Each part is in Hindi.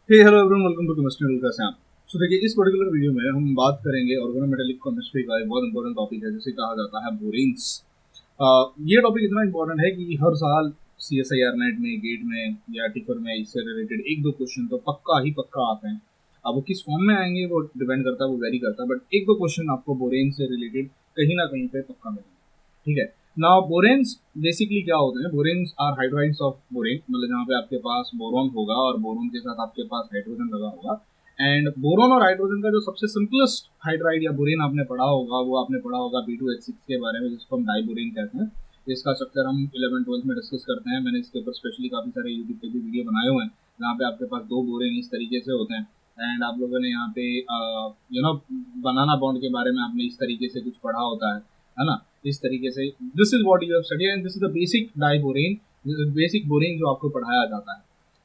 Hey hello everyone, welcome to chemistry rule का सैम। सो देखिए, इस पर्टिकुलर वीडियो में हम बात करेंगे ऑर्गेनोमेटेलिक केमिस्ट्री का एक बहुत इंपॉर्टेंट टॉपिक है जिसे कहा जाता है बोरेन्स। ये टॉपिक इतना इंपॉर्टेंट है कि हर साल CSIR नेट में, गेट में या टिफर में इससे रिलेटेड एक दो क्वेश्चन तो पक्का ही पक्का आते हैं। अब वो किस फॉर्म में आएंगे वो डिपेंड करता है, वो वेरी करता है, बट एक दो क्वेश्चन आपको बोरेन से रिलेटेड कहीं ना कहीं पे पक्का मिलेंगे। ठीक है ना। बोरेन्स बेसिकली क्या होते हैं? Boranes are hydrides of borane, मतलब जहाँ पे आपके पास बोरॉन होगा और बोरॉन के साथ आपके पास हाइड्रोजन लगा होगा। एंड बोरॉन और हाइड्रोजन का जो सबसे सिंपलेस्ट हाइड्राइड या बोरेन आपने पढ़ा होगा वो आपने पढ़ा होगा B2H6 के बारे में, जिसको हम डाइबोरेन कहते हैं। इसका स्ट्रक्चर हम 11th-12th में डिस्कस करते हैं। मैंने इसके ऊपर स्पेशली काफ़ी सारे यूट्यूब पे भी वीडियो बनाए हुए हैं जहाँ पे आपके पास दो बोरेन इस तरीके से होते हैं। एंड आप लोगों ने यहाँ पे बनाना बॉन्ड के बारे में आपने इस तरीके से कुछ पढ़ा होता है ना। इस तरीके से this is what you have studied and this is the basic diborane, basic borane जो आपको पढ़ाया जाता है।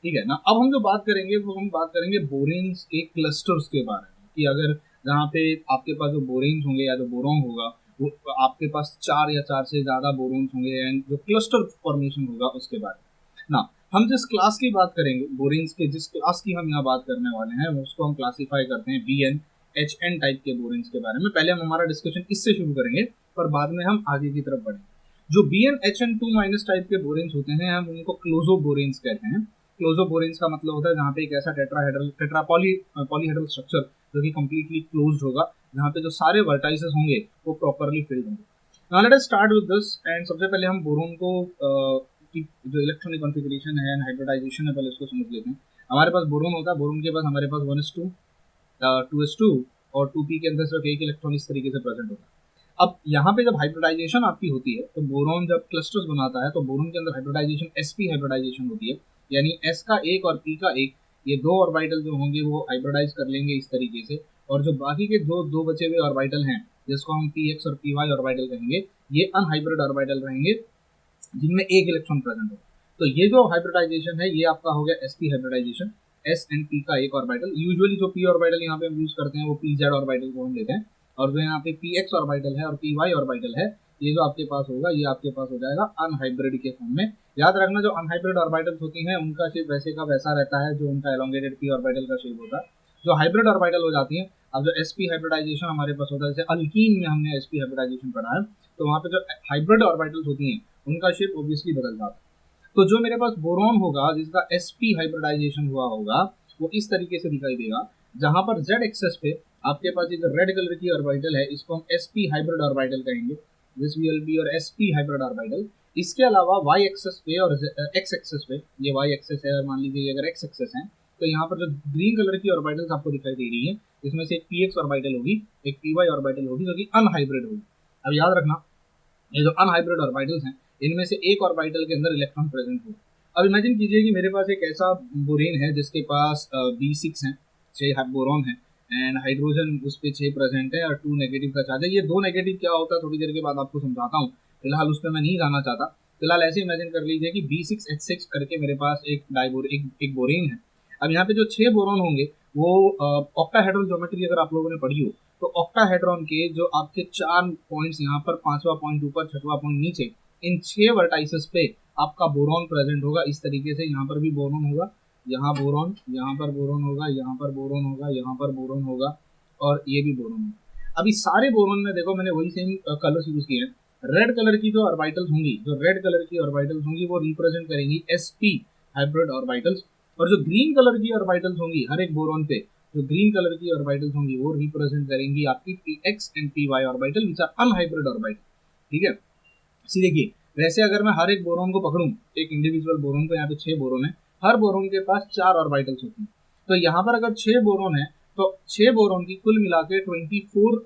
ठीक है ना। अब हम जो बात करेंगे वो हम बात करेंगे बोरेन्स के क्लस्टर्स के बारे में, कि अगर जहाँ पे आपके पास जो बोरेन्स होंगे या जो बोरॉन होगा वो आपके पास चार या चार से ज्यादा बोरोन्स होंगे एंड जो क्लस्टर फॉर्मेशन होगा उसके बारे में ना। हम जिस क्लास की बात करेंगे, बोरेन्स के जिस क्लास की हम यहाँ बात करने वाले हैं उसको हम क्लासीफाई करते हैं BN HN टाइप के बोरेन्स के बारे में। पहले हम हमारा डिस्कशन इससे शुरू करेंगे पर बाद में हम आगे की तरफ बढ़ेंगे। जो BnHN2 माइनस टाइप के बोरेन्स होते हैं हम उनको क्लोजो बोरेन्स कहते हैं। क्लोजो बोरेन्स का मतलब होता है जहाँ पे एक ऐसा पॉलीहेड्रल स्ट्रक्चर जो कि कंप्लीटली क्लोज्ड होगा, जहाँ पे जो सारे वर्टाइसेस होंगे वो प्रॉपरली फिल्ड होंगे। Now let us start with this. And सबसे पहले हम बोरोन को की जो इलेक्ट्रॉनिक कॉन्फ़िगरेशन है एंड हाइब्रिडाइजेशन है पहले उसको समझ लेते हैं। हमारे पास बोरोन होता है, बोरोन के पास हमारे पास 1s2 2s2 और 2p के अंदर सिर्फ एक इलेक्ट्रॉन इस तरीके से प्रेजेंट होता है। अब यहाँ पे जब हाइब्रिडाइजेशन आपकी होती है तो बोरोन जब क्लस्टर्स बनाता है तो बोरोन के अंदर हाइब्रिडाइजेशन sp हाइब्रिडाइजेशन होती है, यानी s का एक और p का एक, ये दो ऑर्बिटल जो होंगे वो हाइब्रिडाइज कर लेंगे इस तरीके से। और जो बाकी के जो दो बचे हुए ऑर्बिटल हैं जिसको हम px और py ऑर्बिटल कहेंगे, ये अनहाइब्रिड ऑर्बिटल रहेंगे जिनमें एक इलेक्ट्रॉन प्रेजेंट होगा। तो ये जो हाइब्रिडाइजेशन है ये आपका हो गया sp hybridization, s and p का एक ऑर्बिटल। यूजुअली जो p ऑर्बिटल यहाँ पे हम यूज करते हैं वो pz ऑर्बिटल को हम लेते हैं, और जो यहाँ पे px ऑर्बिटल है और py ऑर्बिटल है ये जो आपके पास होगा ये आपके पास हो जाएगा अनहाइब्रिड के फॉर्म में। याद रखना जो अनहाइब्रिड ऑर्बिटल्स होती हैं उनका शेप वैसे का वैसा रहता है जो उनका एलोंगेटेड p ऑर्बिटल का शेप होता है। जो हाइब्रिड ऑर्बिटल हो जाती है, अब जो sp हाइब्रिडाइजेशन हमारे पास होता है, जैसे अल्कीन में हमने sp हाइब्रिडाइजेशन पढ़ा है, तो वहाँ पे जो हाइब्रिड ऑर्बिटल्स होती हैं उनका शेप ऑब्वियसली बदल जाता है। तो जो मेरे पास बोरॉन होगा जिसका sp हाइब्रिडाइजेशन हुआ होगा वो इस तरीके से दिखाई देगा, जहां पर z एक्सेस पे आपके पास ये जो रेड कलर की ऑर्बिटल है इसको हम sp हाइब्रिड ऑर्बिटल कहेंगे, दिस विल बी और sp हाइब्रिड ऑर्बिटल। इसके अलावा y एक्सेस पे और x एक्सेस पे, ये y एक्सेस है और मान लीजिए अगर x एक्सेस है, तो यहाँ पर जो ग्रीन कलर की ऑर्बिटल्स आपको दिखाई दे रही है इसमें से एक px ऑर्बिटल होगी, एक py ऑर्बिटल होगी जो कि अनहाइब्रिड होगी। अब याद रखना ये जो अनहाइब्रिड ऑर्बिटल्स हैं इनमें से एक ऑर्बिटल के अंदर इलेक्ट्रॉन प्रेजेंट हो। अब इमेजिन कीजिए कि मेरे पास एक ऐसा बोरेन है जिसके पास B6 है, 6 बोरॉन है एंड हाइड्रोजन उस पर 6 प्रेजेंट है और 2 नेगेटिव का चार्ज है। ये 2 नेगेटिव क्या होता है थोड़ी देर के बाद आपको समझाता हूँ, फिलहाल उस पर मैं नहीं जाना चाहता। फिलहाल ऐसे इमेजिन कर लीजिए कि B6H6 करके मेरे पास एक बोरेन है। अब यहाँ पे जो 6 बोरॉन होंगे वो ऑक्टाहेड्रल ज्योमेट्री अगर आप लोगों ने पढ़ी हो तो ऑक्टाहेड्रॉन के जो आपके 4 पॉइंट्स यहाँ पर, 5वां पॉइंट ऊपर, 6वां पॉइंट नीचे, इन 6 वर्टाइसेस पे आपका बोरॉन प्रेजेंट होगा इस तरीके से। यहाँ पर भी बोरॉन होगा, यहाँ बोरॉन, यहाँ पर बोरॉन होगा, यहाँ पर बोरॉन होगा, यहाँ पर बोरॉन होगा और ये भी बोरॉन होगा। अभी सारे बोरॉन में देखो मैंने वही सेम कलर्स यूज किए हैं। रेड कलर की जो ऑर्बिटल्स होंगी, जो रेड कलर की ऑर्बिटल्स होंगी वो रिप्रेजेंट करेंगी sp हाइब्रिड ऑर्बिटल्स, और जो ग्रीन कलर की ऑर्बिटल्स होंगी हर एक बोरॉन पे, जो ग्रीन कलर की ऑर्बिटल्स होंगी वो रिप्रेजेंट करेंगी आपकी px and py orbital which are unhybrid orbital. ठीक है। सी देखिए, वैसे अगर मैं हर एक बोरॉन को पकड़ूं, एक इंडिविजुअल बोरॉन को, यहाँ पे 6 बोरॉन है, हर बोरॉन के पास 4 ऑर्बिटल्स होती हैं। तो यहाँ पर अगर 6 बोरॉन है तो 6 बोरॉन की कुल मिला के 24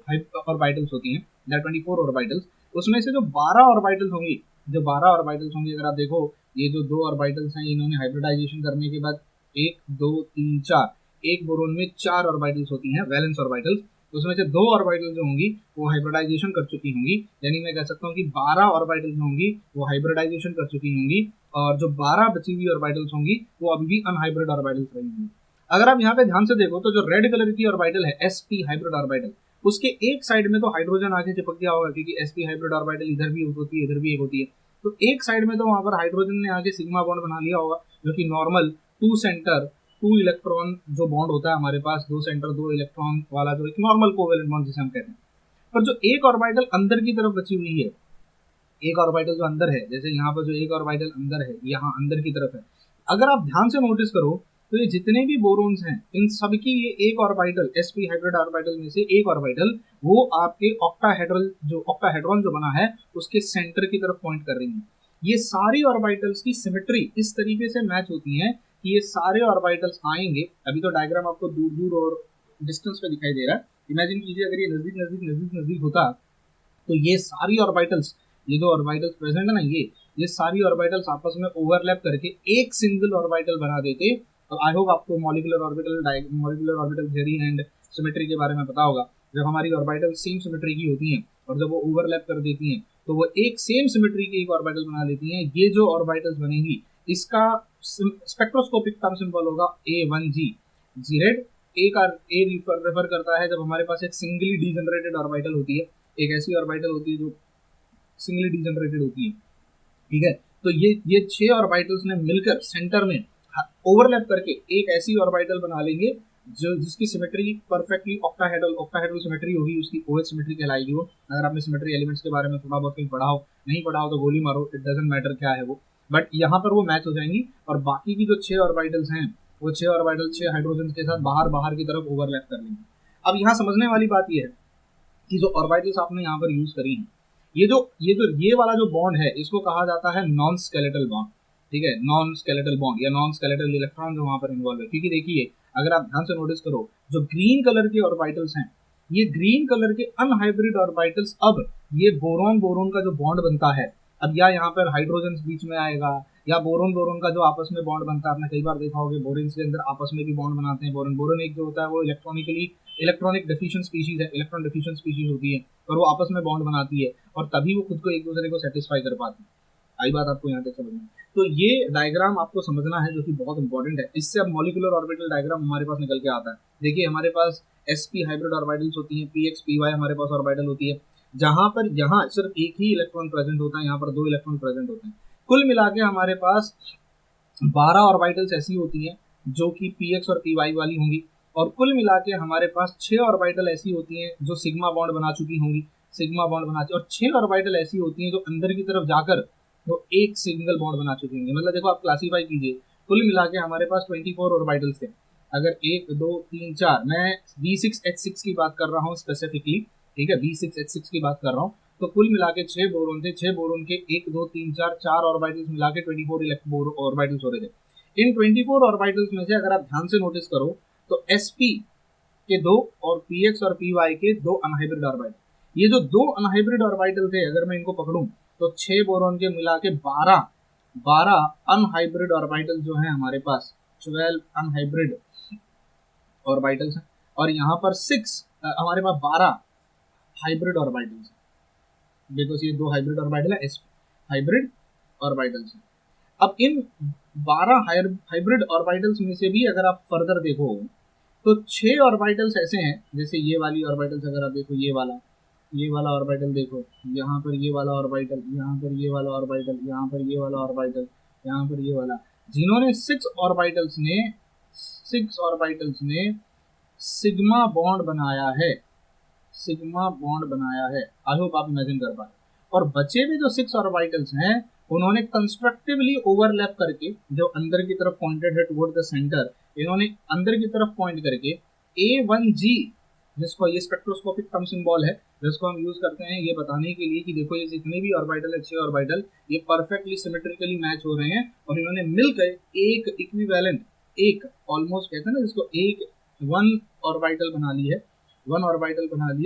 ऑर्बिटल्स होती हैं, 24 ऑर्बिटल्स। उसमें से जो 12 ऑर्बिटल्स होंगी, जो 12 ऑर्बिटल्स होंगी, अगर आप देखो ये जो 2 ऑर्बिटल्स हैं इन्होंने हाइब्रिडाइजेशन करने के बाद 1 2 3 4, एक बोरॉन में 4 ऑर्बिटल्स होती हैं, वैलेंस ऑर्बिटल्स। उसमें से 2 ऑर्बिटल जो होंगी वो हाइब्रिडाइजेशन कर चुकी होंगी, यानी मैं कह सकता हूँ कि 12 ऑर्बिटल जो होंगी वो हाइब्रिडाइजेशन कर चुकी होंगी, और जो 12 बची हुई ऑर्बिटल्स होंगी वो अभी भी अनहाइब्रिड ऑर्बिटल्स रहेंगी। अगर आप यहाँ पे ध्यान से देखो तो जो रेड कलर की ऑर्बिटल है sp हाइब्रिड ऑर्बिटल, उसके एक साइड में तो हाइड्रोजन आगे चिपक गया होगा क्योंकि sp हाइब्रिड ऑर्बिटल इधर भी होती है इधर भी एक होती है, तो एक साइड में तो वहां पर हाइड्रोजन ने आगे सिग्मा बॉन्ड बना लिया होगा जो कि normal two centre two electron जो बॉन्ड होता है हमारे पास, दो सेंटर दो इलेक्ट्रॉन वाला जो एक नॉर्मल कोवेलेंट बॉन्ड जिसे हम कहते हैं, पर जो एक ऑर्बिटल अंदर की तरफ बची हुई है, एक ऑर्बिटल जो अंदर है, जैसे यहाँ पर जो एक ऑर्बिटल अंदर है, यहाँ अंदर की तरफ है, अगर आप ध्यान से नोटिस करो तो ये जितने भी बोरोन्स हैं इन सब की ये एक ऑर्बिटल, sp हाइब्रिड ऑर्बिटल में से एक ऑर्बिटल वो आपके ऑक्टाहेड्रॉन जो बना है उसके सेंटर की तरफ पॉइंट कर रही है। ये सारी ऑर्बिटल्स की सिमेट्री इस तरीके से मैच होती है कि ये सारे ऑर्बिटल्स आएंगे। अभी तो डायग्राम आपको दूर दूर और डिस्टेंस पे दिखाई दे रहा है, इमेजिन कीजिए अगर ये नजदीक नजदीक नजदीक नजदीक होता तो ये सारी ऑर्बिटल्स, ये जो ऑर्बिटल्स प्रेजेंट है ना, ये सारी ऑर्बिटल्स आपस में ओवरलैप करके एक सिंगल ऑर्बिटल बना देते। तो आई होप आपको molecular orbital theory and symmetry के बारे में पता होगा। जब हमारी ऑर्बिटल सेम सिमेट्री की होती हैं और जब वो ओवरलैप कर देती हैं तो वो एक सेम सिमेट्री की एक ऑर्बिटल बना लेती हैं। ये जो ऑर्बिटल्स बनेगी इसका स्पेक्ट्रोस्कोपिक टर्म सिंबल होगा A1G। Z A रेफर करता है जब हमारे पास एक सिंगली डीजनरेटेड ऑर्बिटल होती है, एक ऐसी ऑर्बिटल होती है जो सिंगली डीजनरेटेड होती है, ठीक है। तो ये 6 ऑर्बिटल्स ने मिलकर सेंटर में ओवरलैप करके एक ऐसी ऑर्बिटल बना लेंगे जो जिसकी सिमेट्री परफेक्टली ऑक्टाहेड्रल सिमेट्री होगी, उसकी OH सिमेट्री कहलाएगी वो। अगर आपने सिमेट्री एलिमेंट्स के बारे में थोड़ा बहुत कहीं पढ़ा हो, नहीं पढ़ा हो तो गोली मारो, इट डजंट मैटर क्या है वो, बट यहाँ पर वो मैच हो जाएंगी। और बाकी की जो 6 ऑर्बिटल्स हैं वो 6 ऑर्बिटल 6 हाइड्रोजन के साथ बाहर की तरफ ओवरलैप कर लेंगे। अब यहाँ समझने वाली बात ये है कि जो ऑर्बिटल्स आपने यहाँ पर यूज करी हैं, ये वाला जो बॉन्ड है इसको कहा जाता है नॉन स्केलेटल बॉन्ड, ठीक है। नॉन स्केलेटल बॉन्ड या नॉन स्केलेटल इलेक्ट्रॉन जो वहां पर इन्वॉल्व है, क्योंकि देखिए अगर आप ध्यान से नोटिस करो जो ग्रीन कलर के ऑर्बिटल्स हैं, ये ग्रीन कलर के अनहाइब्रिड ऑर्बिटल्स, अब ये बोरोन का जो बॉन्ड बनता है, अब या यहाँ पर हाइड्रोजन बीच में आएगा या बोरोन का जो आपस में बॉन्ड बनता है, आपने कई बार देखा होगा बोरेन्स के अंदर आपस में भी बॉन्ड बनाते हैं। बोरोन एक जो होता है वो इलेक्ट्रॉनिक डिफिशिएंट स्पीशीज है, इलेक्ट्रॉन डिफिशिएंट स्पीशीज होती है और वो आपस में बॉन्ड बनाती है और तभी वो खुद को एक दूसरे को सेटिस्फाई कर पाती है। आई बात आपको यहाँ तक समझ में? तो ये डायग्राम आपको समझना है जो कि बहुत इंपॉर्टेंट है। इससे अब मॉलिक्यूलर ऑर्बिटल डायग्राम हमारे पास निकल के आता है। देखिए हमारे पास sp हाइब्रिड ऑर्बिटल्स होती हैं, px py हमारे पास ऑर्बिटल होती है, जहां पर यहाँ सिर्फ एक ही इलेक्ट्रॉन प्रेजेंट होता है, यहाँ पर 2 इलेक्ट्रॉन प्रेजेंट होते हैं। कुल मिला के हमारे पास 12 ऑर्बिटल्स ऐसी होती हैं जो कि px और py वाली होंगी, और कुल मिला के हमारे पास 6 ऑर्बिटल ऐसी होती हैं जो सिग्मा बॉन्ड बना चुकी होंगी, और 6 ऑर्बिटल ऐसी होती हैं जो अंदर की तरफ जाकर तो एक सिंगल बॉन्ड बना चुके होंगे। मतलब देखो आप क्लासीफाई कीजिए, कुल मिला के हमारे पास 24 ऑर्बिटल्स थे। अगर 1 2 3 4, मैं V6H6 की बात कर रहा हूँ स्पेसिफिकली, ठीक है, V6H6 की बात कर रहा हूँ, तो कुल मिला के 6 बोरोन थे, 6 बोरोन के 1 2 3 4 ऑर्बिटल्स मिला के 24 ऑर्बिटल्स हो रहे थे। इन 24 ऑर्बिटल्स में से अगर आप ध्यान से नोटिस करो तो sp के 2 और px और py के 2 अनहाइब्रिड ऑर्बिटल, ये जो 2 अनहाइब्रिड ऑर्बिटल थे अगर मैं इनको पकड़ूं तो 6 बोरोन के मिला के 12 अनहाइब्रिड ऑर्बिटल जो है हमारे पास, 12 अनहाइब्रिड ऑर्बिटल्स हैं, और यहाँ पर 6 हमारे पास 12 हाइब्रिड ऑर्बिटल्स हैं, बिकॉज ये 2 हाइब्रिड ऑर्बिटल है, हाइब्रिड ऑर्बिटल्स हैं। अब इन 12 हाइब्रिड ऑर्बिटल्स में से भी अगर आप फर्दर देखो तो 6 ऑर्बिटल्स ऐसे हैं, जैसे ये वाली ऑर्बिटल्स अगर आप देखो, ये वाला ऑर्बिटल देखो, यहाँ पर ये वाला ऑर्बिटल, यहाँ पर ये वाला ऑर्बिटल, यहाँ पर ये वाला ऑर्बिटल, यहाँ पर ये वाला, जिन्होंने 6 ऑर्बिटल्स ने सिग्मा बॉन्ड बनाया है। आई होप आप इमेजिन कर पाए। और बचे हुए जो 6 ऑर्बिटल्स हैं उन्होंने कंस्ट्रक्टिवली ओवरलैप करके, जो अंदर की तरफ पॉइंटेड है टुवर्ड द सेंटर, इन्होंने अंदर की तरफ पॉइंट करके A1G, जिसको ये स्पेक्ट्रोस्कोपिक टर्म सिंबल है जिसको हम यूज करते हैं ये बताने के लिए कि देखो ये जितने भी ऑर्बिटल है, 6 ऑर्बिटल, ये परफेक्टली सिमेट्रिकली मैच हो रहे हैं और इन्होंने मिलकर एक इक्विवेलेंट, एक ऑलमोस्ट कहते हैं ना जिसको, एक वन ऑर्बिटल बना ली है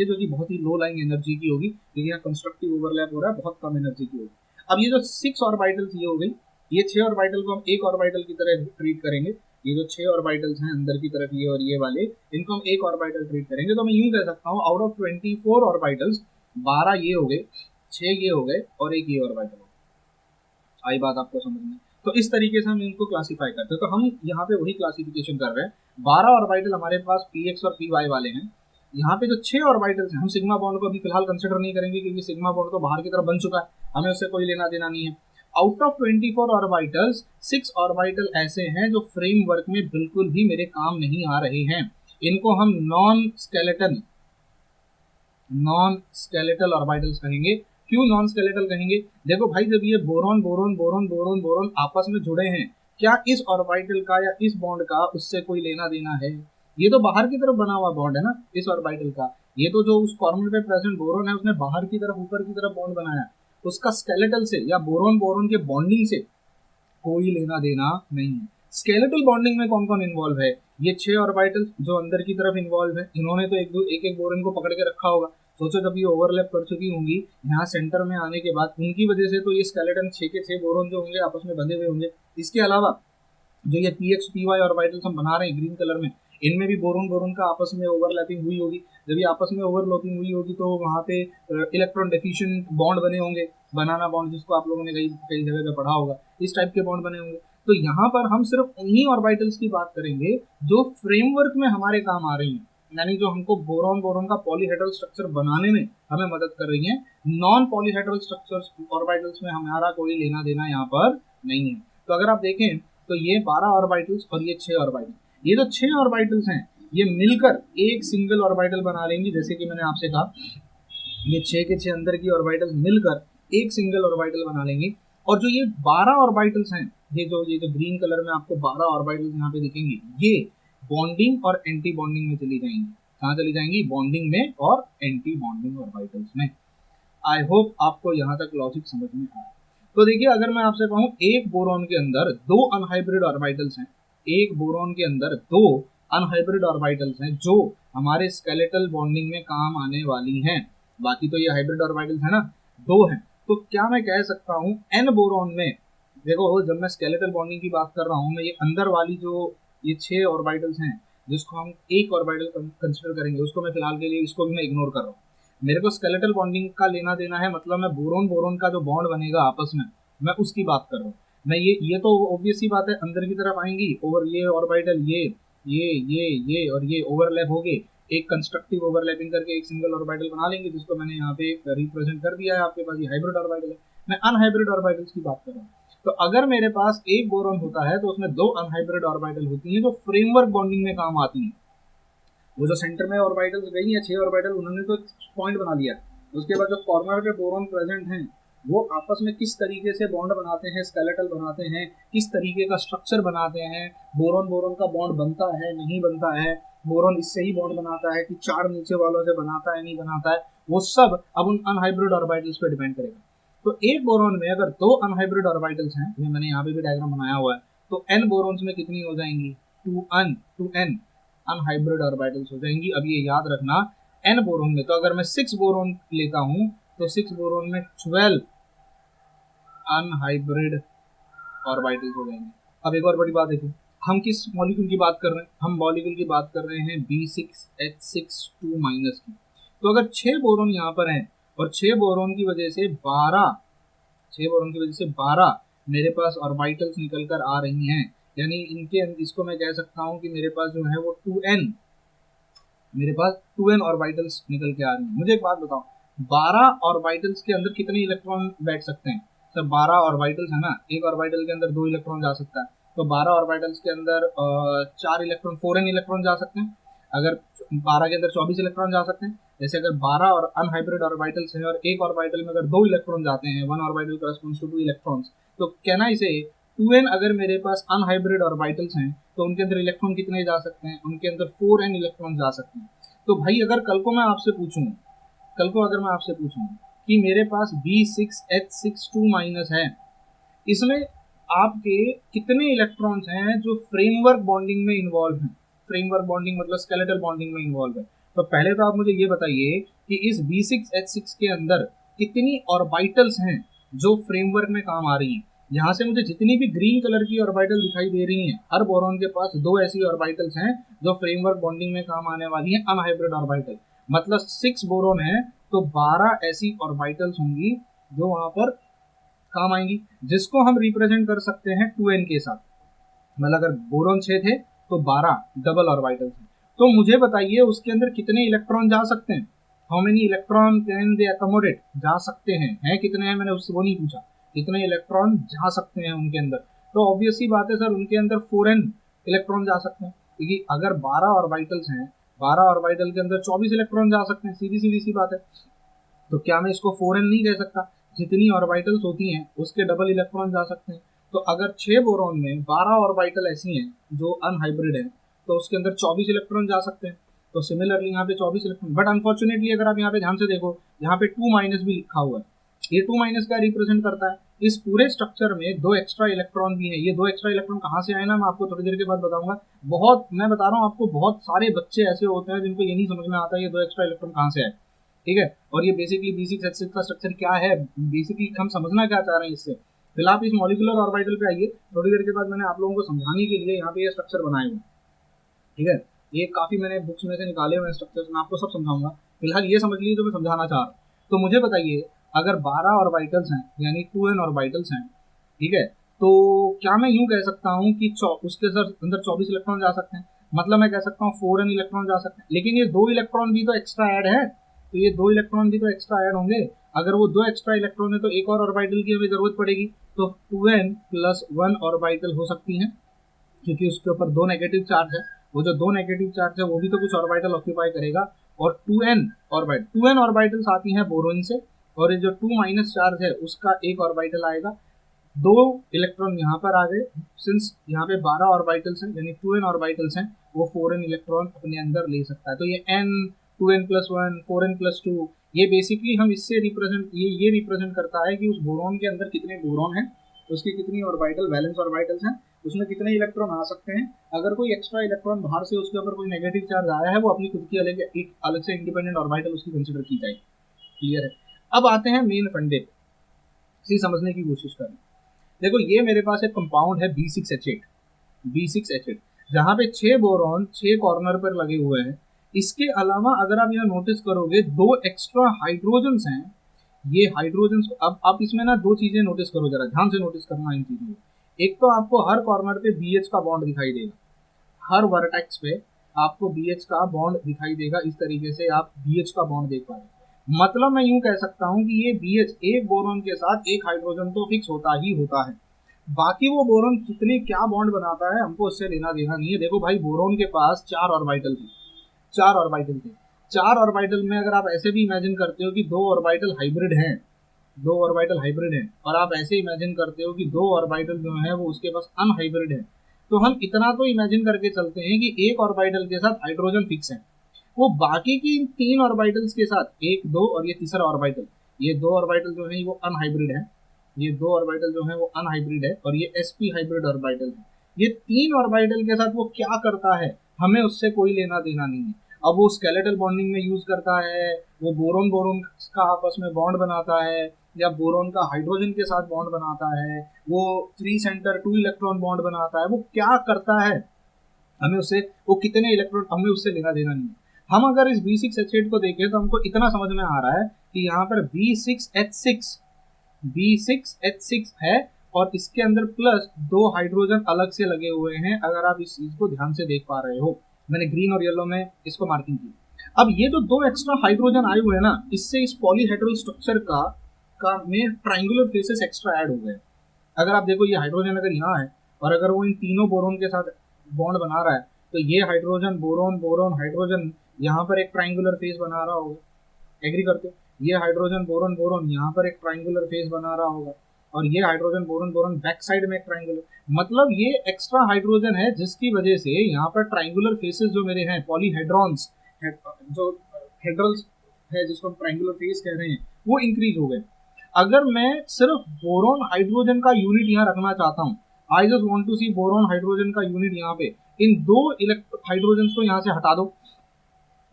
जो कि बहुत ही लो लाइंग एनर्जी की होगी, क्योंकि यहाँ कंस्ट्रक्टिव ओवरलैप हो रहा है, बहुत कम एनर्जी की होगी। अब ये जो 6 ऑर्बिटल्स ये हो गई, ये 6 ऑर्बिटल को हम एक ऑर्बिटल की तरह ट्रीट करेंगे। ये जो 6 ऑर्बिटल्स हैं अंदर की तरफ, ये और ये वाले, इनको हम एक ऑर्बिटल ट्रीट करेंगे। तो मैं यूं कह सकता हूँ आउट ऑफ 24 ऑर्बिटल्स 12 ये हो गए, 6 ये हो गए और एक ये ऑर्बिटल हो गया। आई बात आपको समझ में? तो इस तरीके से हम इनको क्लासीफाई करते हैं। तो हम यहाँ पे वही क्लासिफिकेशन कर रहे हैं। 12 ऑर्बिटल हमारे पास px और py वाले हैं। यहाँ पे जो 6 ऑर्बिटल्स हैं, हम सिग्मा बॉन्ड को अभी फिलहाल कंसिडर नहीं करेंगे क्योंकि सिग्मा बॉन्ड तो बाहर की तरफ बन चुका है, हमें उससे कोई लेना देना नहीं है। आउट ऑफ 24 ऑर्बिटल्स 6 ऑर्बिटल ऐसे हैं जो फ्रेमवर्क में बिल्कुल भी मेरे काम नहीं आ रहे हैं। इनको हम नॉन स्केलेटल ऑर्बिटल्स कहेंगे। क्यों नॉन स्केलेटल कहेंगे? देखो भाई, जब ये boron boron boron boron boron आपस में जुड़े हैं, क्या इस ऑर्बिटल का या इस बॉन्ड का उससे कोई लेना देना है? ये तो बाहर की तरफ बना हुआ बॉन्ड है ना इस ऑर्बिटल का। ये तो जो उस कॉर्नर पे प्रेजेंट बोरॉन है उसने बाहर की तरफ ऊपर की तरफ बॉन्ड बनाया, उसका स्केलेटल से या बोरॉन बोरॉन के बॉन्डिंग से कोई लेना देना नहीं है। स्केलेटल बॉन्डिंग में कौन कौन इन्वॉल्व है? ये 6 ऑर्बिटल जो अंदर की तरफ इन्वॉल्व है, इन्होंने तो एक बोरॉन को पकड़ के रखा होगा। सोचो जब ये ओवरलैप कर चुकी होंगी यहाँ सेंटर में आने के बाद, उनकी वजह से तो ये स्केलेटन 6 के 6 बोरॉन जो होंगे आपस में बंधे हुए होंगे। इसके अलावा जो ये px py ऑर्बिटल्स हम बना रहे हैं ग्रीन कलर में, इनमें भी बोरॉन बोरॉन का आपस में ओवरलैपिंग हुई होगी। जब ये आपस में ओवरलैपिंग हुई होगी तो वहाँ पे इलेक्ट्रॉन डेफिशिएंट बॉन्ड बने होंगे, बनाना बॉन्ड, जिसको आप लोगों ने कई जगह पे पढ़ा होगा, इस टाइप के बॉन्ड बने होंगे। तो यहाँ पर हम सिर्फ उन्हीं ऑर्बिटल्स की बात करेंगे जो फ्रेमवर्क में हमारे काम आ रही हैं, यानी जो हमको बोरॉन बोरॉन का पॉलीहेड्रल स्ट्रक्चर बनाने में हमें मदद कर रही हैं। नॉन पॉलीहेड्रल स्ट्रक्चर्स ऑर्बिटल्स में हमारा कोई लेना देना यहाँ पर नहीं है। तो अगर आप देखें तो ये 12 ऑर्बिटल्स और ये 6 ऑर्बिटल, ये जो 6 ऑर्बिटल्स हैं ये मिलकर एक सिंगल ऑर्बिटल बना लेंगी। जैसे कि मैंने आपसे कहा, ये 6 के 6 अंदर की ऑर्बिटल्स मिलकर एक सिंगल ऑर्बिटल बना लेंगी। और जो ये 12 ऑर्बिटल्स हैं, ये जो ग्रीन कलर में आपको 12 ऑर्बिटल्स यहाँ पे दिखेंगी, ये बॉन्डिंग और एंटी बॉन्डिंग में चली जाएंगी। कहाँ चली जाएंगी? बॉन्डिंग में और एंटी बॉन्डिंग ऑर्बिटल्स में। आई होप आपको यहाँ तक लॉजिक समझ में आया। तो देखिए, अगर मैं आपसे कहूँ एक बोरॉन के अंदर 2 अनहाइब्रिड ऑर्बिटल्स हैं, एक बोरॉन के अंदर 2 अनहाइब्रिड ऑर्बिटल्स हैं जो हमारे स्केलेटल बॉन्डिंग में काम आने वाली हैं। बाकी तो ये हाइब्रिड ऑर्बिटल्स है ना, 2 हैं। तो क्या मैं कह सकता हूँ एन बोरॉन में, देखो जब मैं स्केलेटल बॉन्डिंग की बात कर रहा हूँ, मैं ये अंदर वाली जो ये 6 ऑर्बिटल्स हैं जिसको हम एक ऑर्बिटल कंसिडर करेंगे, उसको मैं फिलहाल के लिए इसको भी मैं इग्नोर कर रहा हूँ। मेरे को स्केलेटल बॉन्डिंग का लेना देना है, मतलब मैं बोरॉन बोरॉन का जो बॉन्ड बनेगा आपस में, मैं उसकी बात कर रहा हूँ। मैं ये तो ऑब्वियस ही बात है, अंदर की तरफ आएंगी और ये ऑर्बिटल ये और ये ओवरलैप हो गए, एक कंस्ट्रक्टिव ओवरलैपिंग करके एक सिंगल ऑर्बिटल बना लेंगे, जिसको मैंने यहाँ पे रिप्रेजेंट कर दिया है आपके पास। ये हाइब्रिड ऑर्बिटल है। मैं अनहाइब्रिड ऑर्बिटल्स की बात कर रहा हूँ। तो अगर मेरे पास एक बोरॉन होता है तो उसमें 2 अनहाइब्रिड ऑर्बिटल होती हैं जो फ्रेमवर्क बॉन्डिंग में काम आती हैं। वो जो सेंटर में ऑर्बिटल्स गई हैं 6 ऑर्बिटल, उन्होंने तो पॉइंट बना लिया। उसके बाद जो कॉर्नर पे बोरॉन प्रेजेंट हैं वो आपस में किस तरीके से बॉन्ड बनाते हैं, स्केलेटल बनाते हैं, किस तरीके का स्ट्रक्चर बनाते हैं, बोरॉन बोरॉन का बॉन्ड बनता है नहीं बनता है, बोरॉन इससे ही बॉन्ड बनाता है कि 4 नीचे वालों से बनाता है नहीं बनाता है, वो सब अब उन अनहाइब्रिड ऑर्बिटल्स पे डिपेंड करेगा। तो एक बोरॉन में अगर 2 अनहाइब्रिड ऑर्बिटल्स हैं, ये मैंने यहाँ पे भी डायग्राम बनाया हुआ है, तो n बोरॉन्स में कितनी हो जाएंगी? 2n अनहाइब्रिड ऑर्बिटल्स हो जाएंगी। अब ये याद रखना, n बोरॉन में, तो अगर मैं 6 बोरॉन लेता हूँ तो 6 बोरॉन में 12 अनहाइब्रिड ऑर्बिटल्स हो जाएंगे। अब एक और बड़ी बात देखो, हम किस मॉलिक्यूल की बात कर रहे हैं? हम मॉलिक्यूल की बात कर रहे हैं B6H6 2- की। तो अगर 6 बोरॉन यहाँ पर हैं और 6 बोरॉन की वजह से 12 मेरे पास ऑर्बिटल्स निकल कर आ रही हैं, यानी इनके इसको मैं कह सकता हूँ कि मेरे पास जो है वो 2n ऑर्बिटल्स निकल के आ रही हैं। मुझे एक बात बताओ, 12 ऑर्बिटल्स के अंदर कितने इलेक्ट्रॉन बैठ सकते हैं? सर 12 ऑर्बिटल्स है ना, एक ऑर्बिटल के अंदर 2 इलेक्ट्रॉन जा सकता है, तो 12 ऑर्बिटल्स के अंदर 4 इलेक्ट्रॉन 4n इलेक्ट्रॉन जा सकते हैं। अगर 12 के अंदर 24 इलेक्ट्रॉन जा सकते हैं। जैसे अगर 12 और अनहाइब्रिड ऑर्बिटल्स हैं और एक ऑर्बिटल में अगर 2 इलेक्ट्रॉन जाते हैं, 1 ऑर्बिटल कॉरेस्पॉन्ड्स टू 2 इलेक्ट्रॉन्स, तो कहना इसे 2n अगर मेरे पास अनहाइब्रिड ऑर्बिटल्स हैं तो उनके अंदर इलेक्ट्रॉन कितने जा सकते हैं? उनके अंदर 4n इलेक्ट्रॉन जा सकते हैं। तो भाई अगर कल को अगर मैं आपसे पूछूं कि मेरे पास B6H6 2- है, इसमें आपके कितने इलेक्ट्रॉन्स हैं जो फ्रेमवर्क बॉन्डिंग में इन्वॉल्व हैं? फ्रेमवर्क बॉन्डिंग मतलब स्केलेटल बॉन्डिंग में इन्वॉल्व है। तो पहले तो आप मुझे ये बताइए कि इस B6H6 के अंदर कितनी ऑर्बिटल्स हैं जो फ्रेमवर्क में काम आ रही हैं। यहाँ से मुझे जितनी भी ग्रीन कलर की ऑर्बिटल दिखाई दे रही हैं, हर बोरॉन के पास 2 ऐसी ऑर्बिटल्स हैं जो फ्रेमवर्क बॉन्डिंग में काम आने वाली हैं, अनहाइब्रिड ऑर्बिटल। मतलब 6 बोरॉन है तो 12 ऐसी ऑर्बिटल्स होंगी जो वहां पर काम आएंगी, जिसको हम रिप्रेजेंट कर सकते हैं 2n के साथ। मतलब अगर बोरॉन 6 थे तो 12 डबल ऑर्बिटल्स हैं। तो मुझे बताइए उसके अंदर कितने इलेक्ट्रॉन जा सकते हैं? How many electron can they accommodate? जा सकते हैं, कितने हैं मैंने उससे वो नहीं पूछा, इतने इलेक्ट्रॉन जा सकते हैं उनके अंदर। तो ऑब्वियस ही बात है सर, उनके अंदर 4n इलेक्ट्रॉन जा सकते हैं, क्योंकि अगर 12 ऑर्बिटल्स हैं, 12 ऑर्बिटल के अंदर 24 इलेक्ट्रॉन जा सकते हैं, सीधी सीधी सी बात है। तो क्या मैं इसको 4n नहीं कह सकता? जितनी ऑर्बिटल्स होती हैं उसके डबल इलेक्ट्रॉन जा सकते हैं। तो अगर 6 बोरॉन में 12 ऑर्बिटल ऐसी हैं जो अनहाइब्रिड हैं, तो उसके अंदर 24 इलेक्ट्रॉन जा सकते हैं। तो सिमिलरली यहाँ पे 24 इलेक्ट्रॉन, बट अनफॉर्चुनेटली अगर आप यहाँ पे ध्यान से देखो, यहाँ पे 2- भी लिखा हुआ है। ये 2- क्या रिप्रेजेंट करता है? इस पूरे स्ट्रक्चर में 2 एक्स्ट्रा इलेक्ट्रॉन भी हैं। ये 2 एक्स्ट्रा इलेक्ट्रॉन कहाँ से आए ना, मैं आपको थोड़ी देर के बाद बताऊंगा। मैं बता रहा हूँ आपको, बहुत सारे बच्चे ऐसे होते हैं जिनको ये नहीं समझ में आता ये 2 एक्स्ट्रा इलेक्ट्रॉन कहाँ से आए, ठीक है। और ये बेसिकली B6H6 का स्ट्रक्चर क्या है, बेसिकली हम समझना क्या चाह रहे हैं इससे। फिलहाल आप इस मॉलिक्यूलर ऑर्बिटल पे आइए, थोड़ी देर के बाद मैंने आप लोगों को समझाने के लिए यहाँ पे ये स्ट्रक्चर बनाए हुए, ठीक है। ये काफी मैंने बुक्स में से निकाले हुए स्ट्रक्चर्स, मैं आपको सब समझाऊंगा। फिलहाल ये समझ लीजिए जो मैं समझाना चाह रहा हूँ। तो मुझे बताइए, अगर 12 ऑर्बिटल्स हैं यानी 2n ऑर्बिटल्स हैं, ठीक है, तो क्या मैं यूं कह सकता हूँ कि उसके अंदर 24 इलेक्ट्रॉन जा सकते हैं? मतलब मैं कह सकता हूँ 4n इलेक्ट्रॉन जा सकते हैं, लेकिन ये 2 इलेक्ट्रॉन भी तो एक्स्ट्रा ऐड है, तो ये 2 इलेक्ट्रॉन भी तो एक्स्ट्रा ऐड होंगे। अगर वो 2 एक्स्ट्रा इलेक्ट्रॉन है तो एक और ऑर्बिटल की हमें जरूरत पड़ेगी, तो 2n + 1 ऑर्बिटल हो सकती है, क्योंकि उसके ऊपर 2 नेगेटिव चार्ज है। वो जो 2 नेगेटिव चार्ज है वो भी तो कुछ ऑर्बिटल ऑक्यूपाई करेगा। और 2n ऑर्बिटल्स आती हैं बोरोन से, और ये जो 2- चार्ज है उसका एक ऑर्बिटल आएगा। 2 इलेक्ट्रॉन यहाँ पर आ गए, सिंस यहाँ पे 12 ऑर्बिटल्स हैं यानी 2n ऑर्बिटल्स हैं, वो 4n इलेक्ट्रॉन अपने अंदर ले सकता है। तो ये n 2n + 1 4n + 2, ये बेसिकली हम इससे ये रिप्रेजेंट करता है कि उस बोरोन के अंदर कितने बोरोन हैं, उसकी कितनी ऑर्बिटल वैलेंस ऑर्बिटल्स हैं, उसमें कितने इलेक्ट्रॉन आ सकते हैं। अगर कोई एक्स्ट्रा इलेक्ट्रॉन बाहर से उसके ऊपर कोई नेगेटिव चार्ज आया है, वो अपनी खुद की अलग से इंडिपेंडेंट ऑर्बिटल उसकी कंसिडर की जाएगी। क्लियर है? अब आते हैं मेन फंडे, इसी समझने की कोशिश करें। देखो, ये मेरे पास एक कंपाउंड है B6H8, जहाँ पे 6 बोरॉन 6 कॉर्नर पर लगे हुए हैं। इसके अलावा अगर आप यहाँ नोटिस करोगे 2 एक्स्ट्रा हाइड्रोजन्स हैं। ये हाइड्रोजन्स, अब आप इसमें ना 2 चीजें नोटिस करो, जरा ध्यान से नोटिस करना इन चीजों को। एक तो आपको हर कॉर्नर पे BH का बॉन्ड दिखाई देगा, हर वर्टेक्स पे आपको BH का बॉन्ड दिखाई देगा। इस तरीके से आप BH का बॉन्ड देख पाएंगे। मतलब मैं यूं कह सकता हूं कि ये BH एक बोरॉन के साथ एक हाइड्रोजन तो फिक्स होता ही होता है। बाकी वो बोरॉन कितने क्या बॉन्ड बनाता है हमको उससे लेना देना नहीं है। देखो भाई, बोरॉन के पास 4 ऑर्बिटल थे, 4 ऑर्बिटल में अगर आप ऐसे भी इमेजिन करते हो कि 2 ऑर्बिटल हाइब्रिड हैं, 2 ऑर्बिटल हाइब्रिड हैं, और आप ऐसे इमेजिन करते हो कि 2 ऑर्बिटल जो है वो उसके पास अनहाइब्रिड है, तो हम इतना तो इमेजिन करके चलते हैं कि एक ऑर्बिटल के साथ हाइड्रोजन फिक्स है, वो बाकी की 3 ऑर्बिटल्स के साथ 1 2 और ये तीसरा ऑर्बिटल, ये 2 ऑर्बिटल जो है वो अनहाइब्रिड है, ये 2 ऑर्बिटल जो है वो अनहाइब्रिड है, और ये sp हाइब्रिड ऑर्बिटल है। ये 3 ऑर्बिटल के साथ वो क्या करता है हमें उससे कोई लेना देना नहीं है। अब वो स्केलेटल बॉन्डिंग में यूज करता है, वो बोरोन बोरोन का आपस में बॉन्ड बनाता है, या बोरोन का हाइड्रोजन के साथ बॉन्ड बनाता है, वो 3 सेंटर 2 इलेक्ट्रॉन बॉन्ड बनाता है, वो क्या करता है हमें उससे, वो कितने इलेक्ट्रॉन, हमें उससे लेना देना नहीं है। हम अगर इस B6H8 को देखें तो हमको इतना समझ में आ रहा है कि यहाँ पर B6H6 है, और इसके अंदर प्लस 2 हाइड्रोजन अलग से लगे हुए हैं। अगर आप इस चीज को ध्यान से देख पा रहे हो, मैंने ग्रीन और येलो में इसको मार्किंग की। अब ये जो 2 एक्स्ट्रा हाइड्रोजन आए हुए हैं ना, इससे इस पॉलीहेड्रल स्ट्रक्चर का में ट्राइंगुलर फेसेस एक्स्ट्रा ऐड हो गए। अगर आप देखो, ये हाइड्रोजन अगर यहाँ है और अगर वो इन तीनों बोरोन के साथ बॉन्ड बना रहा है, तो ये हाइड्रोजन बोरोन बोरोन हाइड्रोजन यहाँ पर एक ट्राइंगुलर फेस बना रहा होगा। एग्री करते हो? ये हाइड्रोजन बोरोन बोरोन यहाँ पर एक ट्राइंगुलर फेस बना रहा होगा, और ये hydrogen boron boron back side में एक ट्राइंगुलर, मतलब ये एक्स्ट्रा हाइड्रोजन है जिसकी वजह से यहाँ पर ट्राइंगुलर फेसेस जो मेरे हैं, पॉलीहेड्रॉन्स जो हेड्रल्स है जिसको हम ट्राइंगुलर फेस कह रहे हैं, वो इंक्रीज हो गए। अगर मैं सिर्फ बोरोन हाइड्रोजन का यूनिट यहाँ रखना चाहता हूँ, I just want to see boron hydrogen का यूनिट यहाँ पे, इन 2 हाइड्रोजन को यहाँ से हटा दो,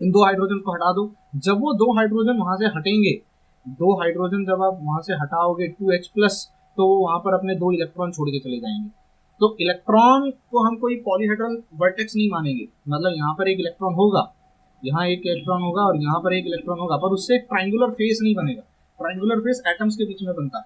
इन 2 हाइड्रोजन को हटा दो। जब वो 2 हाइड्रोजन वहां से हटेंगे, 2 हाइड्रोजन जब आप वहां से हटाओगे 2H+, तो वो वहां पर अपने 2 इलेक्ट्रॉन छोड़ के चले जाएंगे। तो इलेक्ट्रॉन को हम कोई पॉलीहेड्रल वर्टेक्स नहीं मानेंगे, मतलब यहाँ पर एक इलेक्ट्रॉन होगा, यहाँ एक इलेक्ट्रॉन होगा और यहाँ पर एक इलेक्ट्रॉन होगा, पर उससे ट्राइंगुलर फेस नहीं बनेगा। ट्राइंगुलर फेस एटम्स के बीच में बनता है।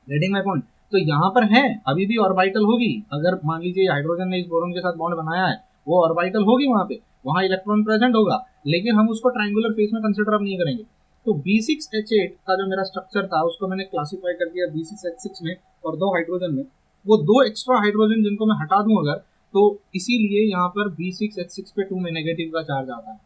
Getting my point? तो यहाँ पर है अभी भी ऑर्बिटल होगी। अगर मान लीजिए हाइड्रोजन ने इस बोरोन के साथ बॉन्ड बनाया है, वो ऑर्बिटल होगी वहां पे, वहां इलेक्ट्रॉन प्रेजेंट होगा, लेकिन हम उसको ट्राइंगुलर फेस में कंसिडर अब नहीं करेंगे। तो B6H8 का जो मेरा स्ट्रक्चर था उसको मैंने क्लासिफाई कर दिया B6H6 में और 2 हाइड्रोजन में। वो 2 एक्स्ट्रा हाइड्रोजन जिनको मैं हटा दूं अगर, तो इसीलिए यहाँ पर B6H6 पे 2 में नेगेटिव का चार्ज आता है।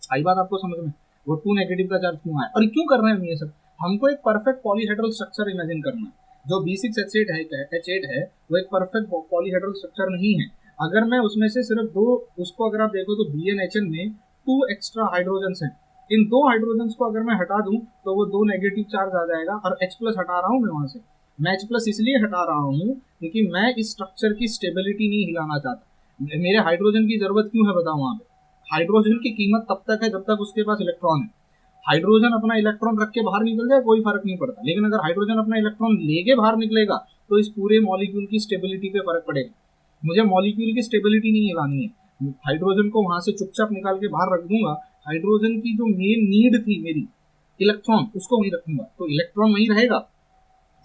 आई बात आपको समझ में? वो 2 नेगेटिव का चार्ज क्यों आया और क्यों कर रहे हैं हम ये सब? हमको एक परफेक्ट पॉलीहेड्रल स्ट्रक्चर इमेजिन करना है। जो B6H8 है वो एक परफेक्ट पॉलीहेड्रल स्ट्रक्चर नहीं है। अगर मैं उसमें से सिर्फ 2, उसको अगर आप देखो तो BnHn में 2 एक्स्ट्रा हाइड्रोजन हैं। इन 2 हाइड्रोजन को अगर मैं हटा दूं तो वो 2 नेगेटिव चार्ज आ जाएगा और H+ हटा रहा हूं मैं वहां से। मैं H+ इसलिए हटा रहा हूं क्योंकि मैं इस स्ट्रक्चर की स्टेबिलिटी नहीं हिलाना चाहता। मेरे हाइड्रोजन की जरूरत क्यों है बताओ? वहां पे हाइड्रोजन की कीमत तब तक है जब तक उसके पास इलेक्ट्रॉन है। हाइड्रोजन अपना इलेक्ट्रॉन रख के बाहर निकल जाए कोई फर्क नहीं पड़ता, लेकिन अगर हाइड्रोजन अपना इलेक्ट्रॉन लेके बाहर निकलेगा तो इस पूरे मॉलिक्यूल की स्टेबिलिटी पे फर्क पड़ेगा। मुझे मॉलिक्यूल की स्टेबिलिटी नहीं हिलानी है। हाइड्रोजन को वहां से चुपचाप निकाल के बाहर रख दूंगा। हाइड्रोजन की जो मेन नीड थी मेरी, इलेक्ट्रॉन, उसको वहीं रखूंगा तो इलेक्ट्रॉन वहीं रहेगा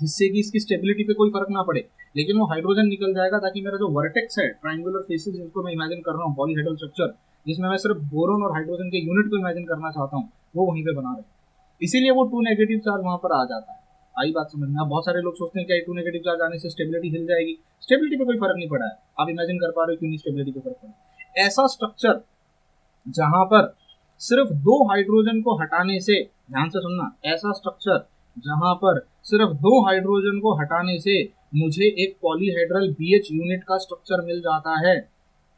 जिससे कि इसकी स्टेबिलिटी पे कोई फर्क ना पड़े। लेकिन वो हाइड्रोजन निकल जाएगा ताकि मेरा जो वर्टेक्स है, ट्रायंगुलर फेसेस जिनको मैं इमेजिन कर रहा हूँ पॉलीहेड्रल स्ट्रक्चर, जिसमें मैं सिर्फ बोरोन और हाइड्रोजन के यूनिट को इमेजिन करना चाहता हूँ, वो वहीं पे बना रहे। इसीलिए वो 2 नेगेटिव चार्ज वहां पर आ जाता है। आई बात समझ में? बहुत सारे लोग सोचते हैं कि 2 नेगेटिव चार्ज आने से स्टेबिलिटी हिल जाएगी। स्टेबिलिटी पे कोई फर्क नहीं पड़ा है। आप इमेजिन कर पा रहे हो क्यों नहीं स्टेबिलिटी पे फर्क पड़ा? ऐसा स्ट्रक्चर जहां पर सिर्फ 2 हाइड्रोजन को हटाने से, ध्यान से सुनना, ऐसा स्ट्रक्चर जहां पर सिर्फ 2 हाइड्रोजन को हटाने से मुझे एक पॉलीहेड्रल BH यूनिट का स्ट्रक्चर मिल जाता है।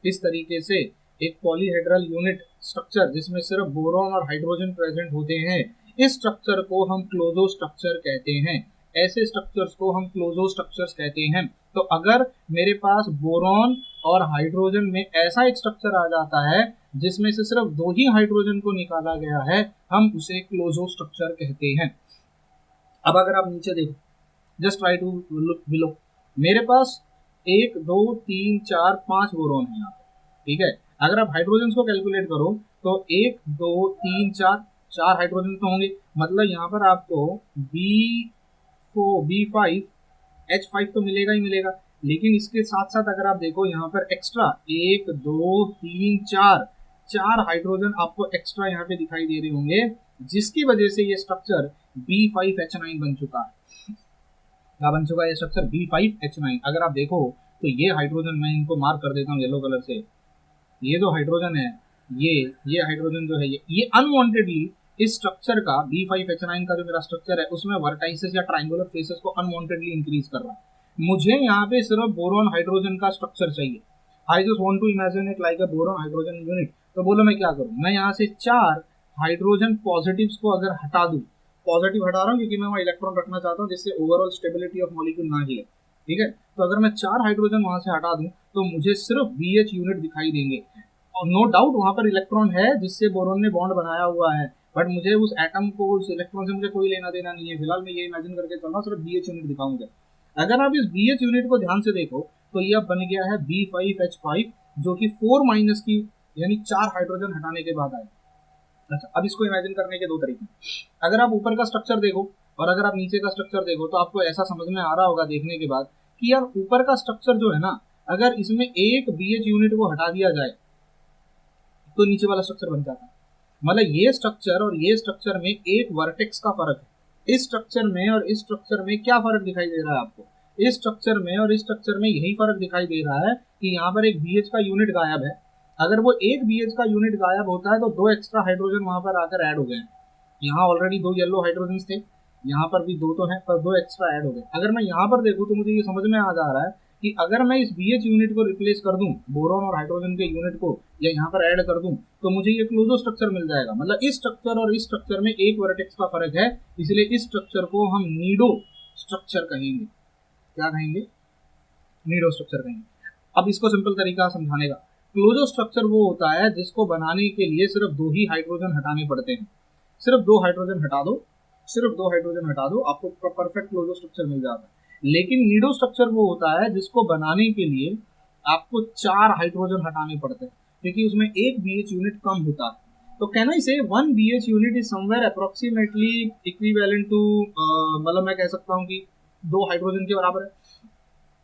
इस तरीके से एक पॉलीहेड्रल यूनिट स्ट्रक्चर जिसमें सिर्फ बोरॉन और हाइड्रोजन प्रेजेंट होते हैं, इस स्ट्रक्चर को हम क्लोजो स्ट्रक्चर कहते हैं। ऐसे स्ट्रक्चर्स को हम क्लोजो स्ट्रक्चर्स कहते हैं। तो अगर मेरे पास बोरॉन और हाइड्रोजन में ऐसा एक स्ट्रक्चर आ जाता है जिसमें से सिर्फ 2 ही हाइड्रोजन को निकाला गया है, हम उसे क्लोजो स्ट्रक्चर कहते हैं। अब अगर आप नीचे देखो, just try to look below, मेरे पास 1 2 3 4 5 बोरॉन है यहाँ पे, ठीक है। अगर आप हाइड्रोजन को कैलकुलेट करो तो 1 2 3 4 हाइड्रोजन तो होंगे, मतलब यहाँ पर आपको B5 H5 तो मिलेगा ही मिलेगा। लेकिन इसके साथ साथ अगर आप देखो यहाँ पर एक्स्ट्रा 1 2 3 4 हाइड्रोजन आपको एक्स्ट्रा यहाँ पे दिखाई दे रहे होंगे, जिसकी वजह से ये स्ट्रक्चर B5H9 बन चुका है। क्या बन चुका है ये स्ट्रक्चर? B5H9। अगर आप देखो तो ये हाइड्रोजन, मैं इनको मार्क कर देता हूँ येलो कलर से, ये जो हाइड्रोजन है, ये हाइड्रोजन जो है, ये अनवांटेडली इस स्ट्रक्चर का, B5H9 का जो मेरा स्ट्रक्चर है उसमें वर्टाइसेस या ट्रायंगुलर फेसेस को अनवांटेडली इंक्रीज कर रहा है। मुझे यहाँ पे सिर्फ बोरॉन हाइड्रोजन का स्ट्रक्चर चाहिए। I just want to imagine it like a boron hydrogen unit. तो बोलो मैं क्या करूँ? मैं यहाँ से 4 हाइड्रोजन पॉजिटिव्स को अगर हटा दूं, पॉजिटिव हटा रहा हूँ क्योंकि मैं वहाँ इलेक्ट्रॉन रखना चाहता हूँ जिससे ओवरऑल स्टेबिलिटी ऑफ मॉलिक्यूल ना हिले, ठीक है। तो अगर मैं 4 हाइड्रोजन वहां से हटा दूं तो मुझे सिर्फ BH यूनिट दिखाई देंगे। और नो डाउट वहां पर इलेक्ट्रॉन है जिससे बोरॉन ने बॉन्ड बनाया हुआ है, बट मुझे उस एटम को, उस इलेक्ट्रॉन से मुझे कोई लेना देना नहीं है। फिलहाल मैं ये इमेजिन करके चल रहा हूँ, सिर्फ BH यूनिट दिखाऊंगा। अगर आप इस BH यूनिट को ध्यान से देखो तो यह बन गया है B5H5, जो कि 4- की, यानी 4 हाइड्रोजन हटाने के बाद आया। अच्छा, अब इसको इमेजिन करने के 2 तरीके। अगर आप ऊपर का स्ट्रक्चर देखो और अगर आप नीचे का स्ट्रक्चर देखो तो आपको ऐसा समझ में आ रहा होगा देखने के बाद कि यार ऊपर का स्ट्रक्चर जो है ना, अगर इसमें एक BH यूनिट को हटा दिया जाए तो नीचे वाला स्ट्रक्चर बन जाता है। मतलब ये स्ट्रक्चर और ये स्ट्रक्चर में एक वर्टेक्स का फर्क है। इस स्ट्रक्चर में और इस स्ट्रक्चर में क्या फर्क दिखाई दे रहा है आपको? इस स्ट्रक्चर में और इस स्ट्रक्चर में यही फर्क दिखाई दे रहा है कि यहाँ पर एक BH का यूनिट गायब है। अगर वो एक BH का यूनिट गायब होता है तो 2 एक्स्ट्रा हाइड्रोजन वहां पर आकर ऐड हो गए। यहाँ ऑलरेडी 2 येलो हाइड्रोजन थे, यहाँ पर भी 2 तो हैं, पर 2 एक्स्ट्रा ऐड हो गए। अगर मैं यहाँ पर देखूँ तो मुझे ये समझ में आ जा रहा है कि अगर मैं इस BH यूनिट को रिप्लेस कर दूं बोरॉन और हाइड्रोजन के यूनिट को, या यहाँ पर ऐड कर दूं, तो मुझे ये क्लोजो स्ट्रक्चर मिल जाएगा। मतलब इस स्ट्रक्चर और इस स्ट्रक्चर में एक वर्टेक्स का फर्क है, इसलिए इस स्ट्रक्चर को हम नीडो स्ट्रक्चर कहेंगे। क्या कहेंगे? नीडो स्ट्रक्चर कहेंगे। अब इसको सिंपल तरीका समझाने का, क्लोजो स्ट्रक्चर वो होता है जिसको बनाने के लिए सिर्फ 2 ही हाइड्रोजन हटाने पड़ते हैं। सिर्फ 2 हाइड्रोजन हटा दो, सिर्फ 2 हाइड्रोजन हटा दो, आपको परफेक्ट क्लोजो स्ट्रक्चर मिल जाता है। लेकिन नीडो स्ट्रक्चर वो होता है जिसको बनाने के लिए आपको 4 हाइड्रोजन हटाने पड़ते हैं, क्योंकि उसमें एक BH यूनिट कम होता है। तो can I say 1 BH unit is somewhere approximately equivalent to, मतलब मैं कह सकता हूँ कि 2 हाइड्रोजन के बराबर है।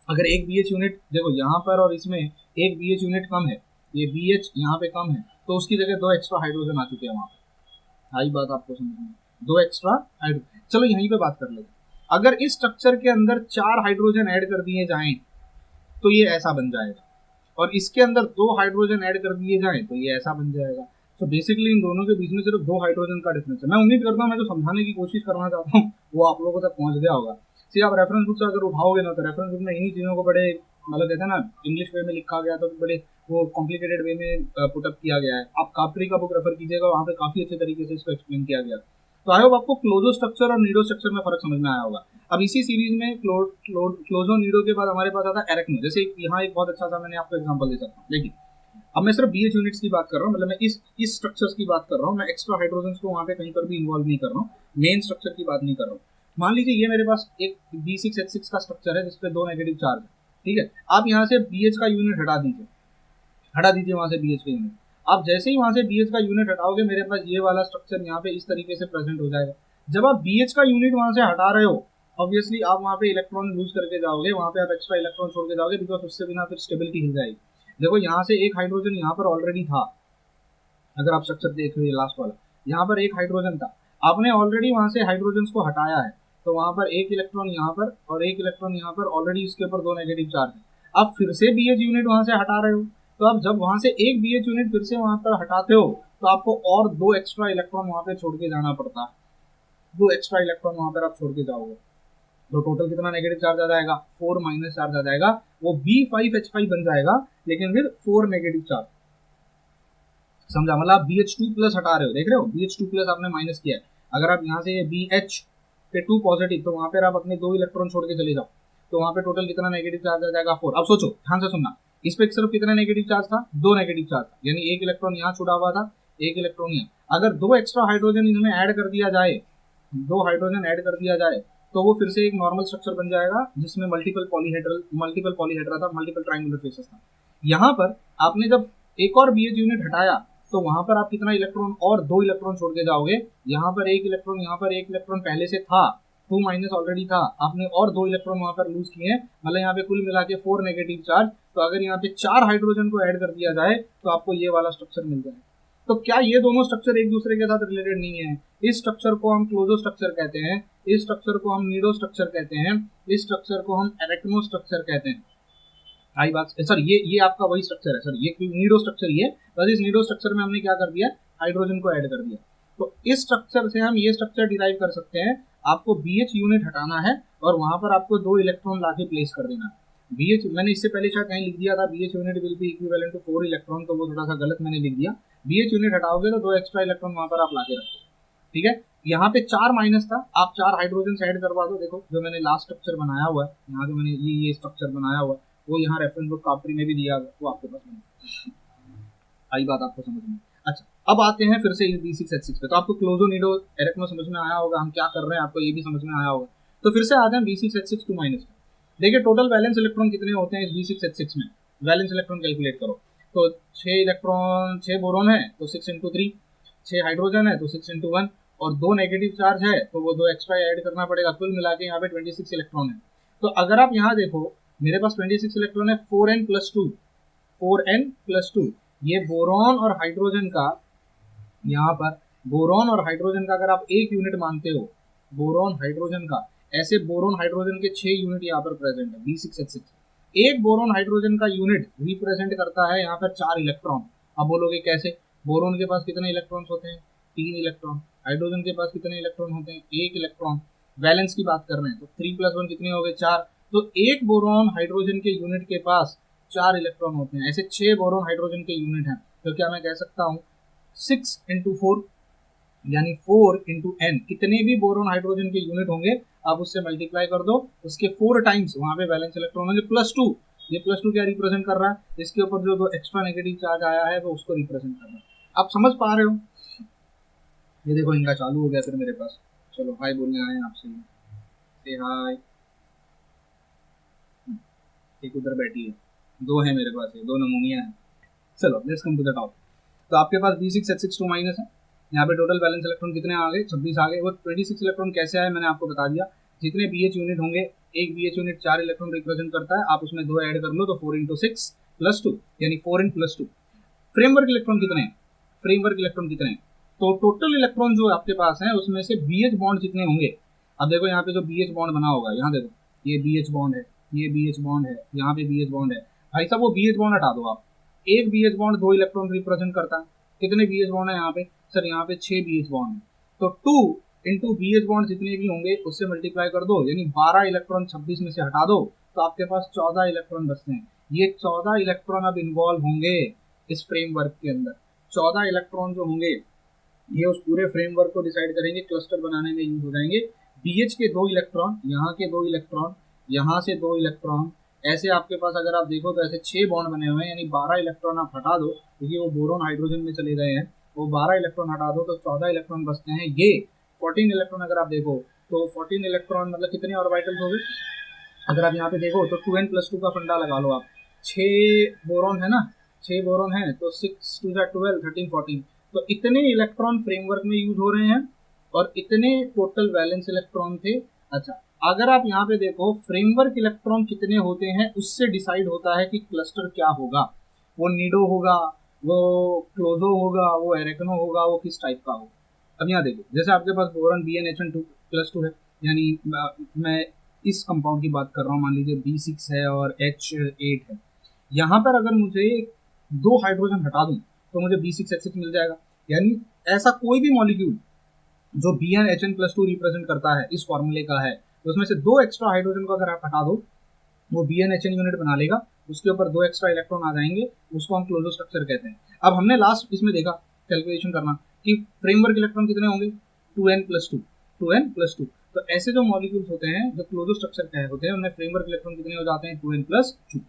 अगर एक BH यूनिट देखो यहाँ पर और इसमें एक BH यूनिट कम है, ये BH यहाँ पे कम है, तो उसकी जगह 2 एक्स्ट्रा हाइड्रोजन आ चुके हैं वहां पर। आई बात आपको समझ में, दो एक्स्ट्रा हाइड्रोजन। चलो यहीं पे बात कर लेते हैं, अगर इस स्ट्रक्चर के अंदर 4 हाइड्रोजन ऐड कर दिए जाएं तो ये ऐसा बन जाएगा, और इसके अंदर 2 हाइड्रोजन ऐड कर दिए जाएं तो ये ऐसा बन जाएगा। तो बेसिकली इन दोनों के बीच में सिर्फ 2 हाइड्रोजन का डिफरेंस है। मैं उम्मीद करता हूँ मैं जो समझाने की कोशिश करना चाहता हूँ वो आप लोगों तक पहुंच गया होगा। सी आप रेफरेंस बुक से अगर उठाओगे ना तो रेफरेंस बुक में इन्हीं चीज़ों को बड़े मतलब कहते हैं ना इंग्लिश वे में लिखा गया, तो बड़े वो कॉम्प्लिकेटेड वे में पुटअप किया गया है। आप काप्री का बुक रेफर कीजिएगा, वहाँ पे काफी अच्छे तरीके से इसको एक्सप्लेन किया गया। तो आई होप आपको क्लोजो स्ट्रक्चर और नीडो स्ट्रक्चर में फर्क समझ में आया होगा। अब इसी सीरीज में क्लोजो नीडो के बाद हमारे पास आता है एरेक्नो। जैसे यहाँ एक बहुत अच्छा सा मैंने आपको एग्जांपल दे सकता हूँ। देखिए अब मैं सिर्फ बीएच यूनिट्स की बात कर रहा हूँ, मतलब मैं इस स्ट्रक्चर्स की बात कर रहा हूँ, मैं एक्स्ट्रा हाइड्रोजन को वहाँ पे कहीं पर भी इन्वॉल्व नहीं कर रहा हूँ, मेन स्ट्रक्चर की बात नहीं कर रहा हूँ। मान लीजिए ये मेरे पास एक B6H6 का स्ट्रक्चर है जिसपे 2 नेगेटिव चार्ज है, ठीक है। आप यहाँ से BH का यूनिट हटा दीजिए वहां से BH का यूनिट। आप जैसे ही वहां से BH का यूनिट हटाओगे मेरे पास ये वाला स्ट्रक्चर यहाँ पे इस तरीके से प्रेजेंट हो जाएगा। जब आप BH का यूनिट वहां से हटा रहे हो ऑब्वियसली आप वहां पे इलेक्ट्रॉन लूज करके जाओगे, वहां पे आप एक्स्ट्रा इलेक्ट्रॉन छोड़ के जाओगे, बिकॉज उससे बिना फिर स्टेबिलिटी हिल जाएगी। देखो यहाँ से एक हाइड्रोजन यहाँ पर ऑलरेडी था, अगर आप स्ट्रक्चर देख रहे हो लास्ट वाला, यहाँ पर एक हाइड्रोजन था, आपने ऑलरेडी वहां से हाइड्रोजन को हटाया है, तो वहां पर एक इलेक्ट्रॉन यहाँ पर और एक इलेक्ट्रॉन यहाँ पर, ऑलरेडी इसके ऊपर 2 नेगेटिव चार्ज है। आप फिर से BH यूनिट वहां से हटा रहे हो, तो आप जब वहां से एक BH यूनिट फिर से वहां पर हटाते हो तो आपको और 2 एक्स्ट्रा इलेक्ट्रॉन वहां पे छोड़ के जाना पड़ता है। 2 एक्स्ट्रा इलेक्ट्रॉन वहां पर आप छोड़ के जाओगे तो टोटल कितना नेगेटिव चार्ज आ जाएगा, 4 माइनस चार्ज आ जाएगा, वो B5H5 बन जाएगा लेकिन फिर 4 नेगेटिव चार्ज। समझा, मतलब आप BH2 प्लस हटा रहे हो, देख रहे हो BH2 प्लस आपने माइनस किया है। अगर आप यहाँ से ये BH पे 2 पॉजिटिव तो वहां पर आप अपने 2 इलेक्ट्रॉन छोड़ के चले जाओ तो वहां पे टोटल कितना नेगेटिव चार्ज आ जाएगा, 4। अब सोचो ध्यान से सुनना, इस पे सिर्फ कितना नेगेटिव चार्ज था, 2 नेगेटिव चार्ज था, यानी एक इलेक्ट्रॉन यहाँ छुड़ा हुआ था, एक इलेक्ट्रॉन यहाँ। अगर 2 एक्स्ट्रा हाइड्रोजन इसमें ऐड कर दिया जाए, 2 हाइड्रोजन ऐड कर दिया जाए तो वो फिर से एक नॉर्मल स्ट्रक्चर बन जाएगा जिसमें मल्टीपल पॉलीहेड्रा था, मल्टीपल ट्रायंगुलर फेसेस था। यहाँ पर आपने जब एक और BH यूनिट हटाया तो वहां पर आप कितना इलेक्ट्रॉन और 2 इलेक्ट्रॉन छोड़ के जाओगे, यहाँ पर एक इलेक्ट्रॉन, यहाँ पर एक इलेक्ट्रॉन पहले से था, 2 माइनस ऑलरेडी था, आपने और 2 इलेक्ट्रॉन वहां पर लूज किए, मतलब यहाँ पे कुल मिला के 4 नेगेटिव चार्ज। तो अगर यहाँ पे 4 हाइड्रोजन को ऐड कर दिया जाए तो आपको ये वाला स्ट्रक्चर मिल जाए। तो क्या ये दोनों स्ट्रक्चर एक दूसरे के साथ रिलेटेड नहीं है? इस स्ट्रक्चर को हम क्लोजो स्ट्रक्चर कहते हैं, इस स्ट्रक्चर को हम नीडो स्ट्रक्चर कहते हैं, इस स्ट्रक्चर को हम एरेक्नो स्ट्रक्चर कहते हैं। आई बात सर, ये आपका वही स्ट्रक्चर है सर, ये नीडो स्ट्रक्चर ही है, बस इस नीडो स्ट्रक्चर में हमने क्या कर दिया, हाइड्रोजन को ऐड कर दिया। तो इस स्ट्रक्चर से हम ये स्ट्रक्चर डिराइव कर सकते हैं, आपको BH यूनिट हटाना है और वहां पर आपको 2 इलेक्ट्रॉन लाके प्लेस कर देना है। BH मैंने इससे पहले शायद कहीं लिख दिया था BH unit will be equivalent to 4 electron, तो वो थोड़ा सा गलत मैंने लिख दिया। BH यूनिट हटाओगे तो 2 एक्स्ट्रा इलेक्ट्रॉन वहां पर आप लाके रखो, ठीक है। यहाँ पे 4 माइनस था, आप 4 हाइड्रोजन ऐड करवा दो। देखो जो मैंने लास्ट स्ट्रक्चर बनाया हुआ है, यहाँ जो मैंने ये स्ट्रक्चर बनाया हुआ है वो यहाँ रेफरेंस बुक काप्री में भी दिया हुआ, वो आपके पास आई बात आपको समझ में। अच्छा अब आते हैं फिर से B6H6 पे। तो आपको क्लोजो नीडो एरेक्नो समझ में आया होगा, हम क्या कर रहे हैं आपको ये भी समझ में आया होगा। तो फिर से आते हैं B6H6 2 माइनस पे। देखिए टोटल वैलेंस इलेक्ट्रॉन कितने होते हैं इस B6H6 में, वैलेंस इलेक्ट्रॉन कैलकुलेट करो। तो 6 इलेक्ट्रॉन, 6 बोरोन है तो 6 इंटू 3, 6 हाइड्रोजन है तो 6 इंटू 1, और 2 नेगेटिव चार्ज है तो वो 2 एक्स्ट्रा ऐड करना पड़ेगा, कुल मिला के यहाँ पे 26 इलेक्ट्रॉन है। तो अगर आप यहाँ देखो मेरे पास 26 इलेक्ट्रॉन है, 4n प्लस 2, ये बोरॉन और हाइड्रोजन का, यहाँ पर बोरॉन और हाइड्रोजन का अगर आप एक यूनिट मानते हो, बोरॉन हाइड्रोजन का, ऐसे बोरॉन हाइड्रोजन के 6 यूनिट यहाँ पर प्रेजेंट है B6H6। एक बोरॉन हाइड्रोजन का यूनिट रिप्रेजेंट करता है यहाँ पर 4 इलेक्ट्रॉन। अब बोलोगे कैसे, बोरॉन के पास कितने इलेक्ट्रॉन्स होते हैं, 3 इलेक्ट्रॉन, हाइड्रोजन के पास कितने इलेक्ट्रॉन होते हैं, 1 इलेक्ट्रॉन, वैलेंस की बात कर रहे हैं तो 3 + 1 कितने हो गए, 4। तो एक बोरॉन हाइड्रोजन के यूनिट के पास 4 इलेक्ट्रॉन होते हैं, ऐसे 6 बोरॉन हाइड्रोजन के यूनिट हैं। तो क्या मैं कह सकता हूँ 6 × 4 यानी 4 × n, कितने भी बोरॉन हाइड्रोजन के यूनिट होंगे आप उससे मल्टीप्लाई कर दो, उसके 4 टाइम्स वहां पे वैलेंस इलेक्ट्रॉन होंगे, +2। ये +2 क्या रिप्रेजेंट कर रहा है, इसके ऊपर जो 2 एक्स्ट्रा नेगेटिव चार्ज आया है वो उसको रिप्रेजेंट कर रहा है। आप समझ पा रहे हो? ये देखो इनका चालू हो गया फिर मेरे पास, चलो हाय बोलने आए हैं आपसे, से हाय। एक उधर बैठी है, 2 है मेरे पास, ये 2 नमूनिया है। चलो let's come to the topic. तो आपके पास B6H6 2 माइनस है, यहाँ पे टोटल बैलेंस इलेक्ट्रॉन कितने आ गए, 26 आ गए। वो 26 इलेक्ट्रॉन कैसे आए मैंने आपको बता दिया। जितने BH यूनिट होंगे, एक BH यूनिट 4 इलेक्ट्रॉन रिप्रेजेंट करता है, आप उसमें 2 ऐड कर लो तो 4 × 6 + 2 यानी 4n + 2। फ्रेमवर्क इलेक्ट्रॉन कितने हैं, फ्रेमवर्क इलेक्ट्रॉन कितने हैं, तो टोटल इलेक्ट्रॉन जो आपके पास है उसमें से BH बॉन्ड जितने होंगे, अब देखो यहाँ पे जो BH बॉन्ड बना होगा, यहाँ देखो ये BH बॉन्ड है, ये BH बॉन्ड है, यहाँ पे BH बॉन्ड है, भाई साहब वो BH बॉन्ड हटा दो आप। एक BH बॉन्ड 2 इलेक्ट्रॉन रिप्रेजेंट करता है, कितने BH बॉन्ड है यहाँ पे सर, यहाँ पे 6 BH बॉन्ड है, तो 2 इंटू BH बॉन्ड जितने भी होंगे उससे मल्टीप्लाई कर दो, यानी 12 इलेक्ट्रॉन 26 में से हटा दो तो आपके पास 14 इलेक्ट्रॉन बचते हैं। ये 14 इलेक्ट्रॉन अब इन्वॉल्व होंगे इस फ्रेमवर्क के अंदर। 14 इलेक्ट्रॉन जो होंगे ये उस पूरे फ्रेमवर्क को डिसाइड करेंगे, क्लस्टर बनाने में यूज हो जाएंगे। BH के 2 इलेक्ट्रॉन, यहाँ के 2 इलेक्ट्रॉन, यहाँ से 2 इलेक्ट्रॉन, ऐसे आपके पास अगर आप देखो तो ऐसे 6 बॉन्ड बने हुए हैं, यानी 12 इलेक्ट्रॉन आप हटा दो क्योंकि वो बोरोन हाइड्रोजन में चले गए हैं, वो 12 इलेक्ट्रॉन हटा दो तो 14 इलेक्ट्रॉन बचते हैं। ये 14 इलेक्ट्रॉन अगर आप देखो तो 14 इलेक्ट्रॉन मतलब कितने ऑर्बिटल्स हो गए, अगर आप यहाँ पे देखो तो 2n+2 का फंडा लगा लो आप, 6 बोरॉन है ना, 6 बोरॉन है तो 6 2 12 13 14, तो इतने इलेक्ट्रॉन फ्रेमवर्क में यूज हो रहे हैं और इतने टोटल वैलेंस इलेक्ट्रॉन थे। अच्छा, अगर आप यहाँ पे देखो फ्रेमवर्क इलेक्ट्रॉन कितने होते हैं उससे डिसाइड होता है कि क्लस्टर क्या होगा, वो निडो होगा, वो क्लोजो होगा, वो एरेक्नो होगा, वो किस टाइप का होगा। अब यहाँ देखो जैसे आपके पास बोरॉन BnHn2+2 है, यानी मैं इस कंपाउंड की बात कर रहा हूँ, मान लीजिए B6 है और H8 है, यहाँ पर अगर मुझे 2 हाइड्रोजन हटा दूं तो मुझे B6H6 मिल जाएगा। यानी ऐसा कोई भी मॉलिक्यूल जो BnHn+2 रिप्रेजेंट करता है इस फॉर्मूले का है, तो उसमें से 2 एक्स्ट्रा हाइड्रोजन को अगर आप हटा दो वो BnHn यूनिट बना लेगा, उसके ऊपर 2 एक्स्ट्रा इलेक्ट्रॉन आ जाएंगे, उसको हम क्लोजो स्ट्रक्चर कहते हैं। अब हमने लास्ट इसमें देखा कैलकुलेशन करना कि फ्रेमवर्क इलेक्ट्रॉन कितने होंगे, 2n+2, तो ऐसे जो मॉलिक्यूल्स होते हैं जो क्लोजो स्ट्रक्चर के होते हैं उनमें फ्रेमवर्क इलेक्ट्रॉन कितने हो जाते हैं, 2n+2।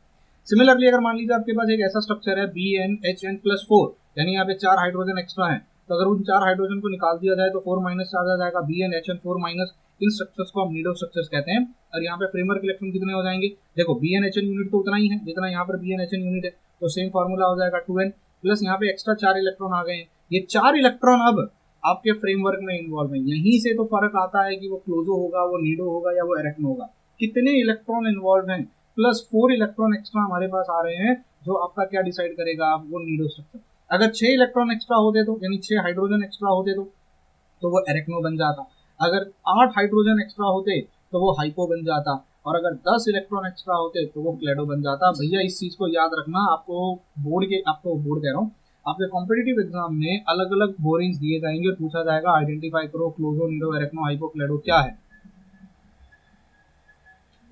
सिमिलरली अगर मान लीजिए आपके पास एक ऐसा स्ट्रक्चर है BnHn+4, यानी यहाँ पे 4 हाइड्रोजन एक्स्ट्रा है, तो अगर उन 4 हाइड्रोजन को निकाल दिया जाए तो 4- चार्ज आ जाएगा, BnHn4-। इन स्ट्रक्चर्स को हम नीडो स्ट्रक्चर्स कहते हैं। और यहाँ पे फ्रेमवर्क इलेक्ट्रॉन कितने हो जाएंगे, देखो BnHn यूनिट तो उतना ही है जितना यहाँ पर BnHn यूनिट है, तो सेम फार्मूला हो जाएगा 2n प्लस यहाँ पे एक्स्ट्रा 4 इलेक्ट्रॉन आ गए हैं, ये 4 इलेक्ट्रॉन अब आपके फ्रेमवर्क में इन्वॉल्व है। यहीं से तो फर्क आता है कि वो क्लोजो होगा, वो नीडो होगा या वो एरेक्नो होगा, कितने इलेक्ट्रॉन इन्वॉल्व हैं, प्लस 4 इलेक्ट्रॉन एक्स्ट्रा हमारे पास आ रहे हैं जो आपका क्या डिसाइड करेगा, आप वो नीडो स्ट्रक्चर। अगर 6 इलेक्ट्रॉन एक्स्ट्रा होते तो यानी 6 हाइड्रोजन एक्स्ट्रा होते तो वो एरेक्नो बन जाता, अगर 8 हाइड्रोजन एक्स्ट्रा होते तो वो हाइपो बन जाता, और अगर 10 इलेक्ट्रॉन एक्स्ट्रा होते तो वो क्लेडो बन जाता। भैया इस चीज को याद रखना, आपको बोर्ड कह रहा हूँ, आपके कॉम्पिटिटिव एग्जाम में अलग अलग बोरिंग्स दिए जाएंगे और पूछा जाएगा आइडेंटिफाई करो क्लोजो, नीडो, एरेक्नो, हाइपो, क्लेडो क्या है।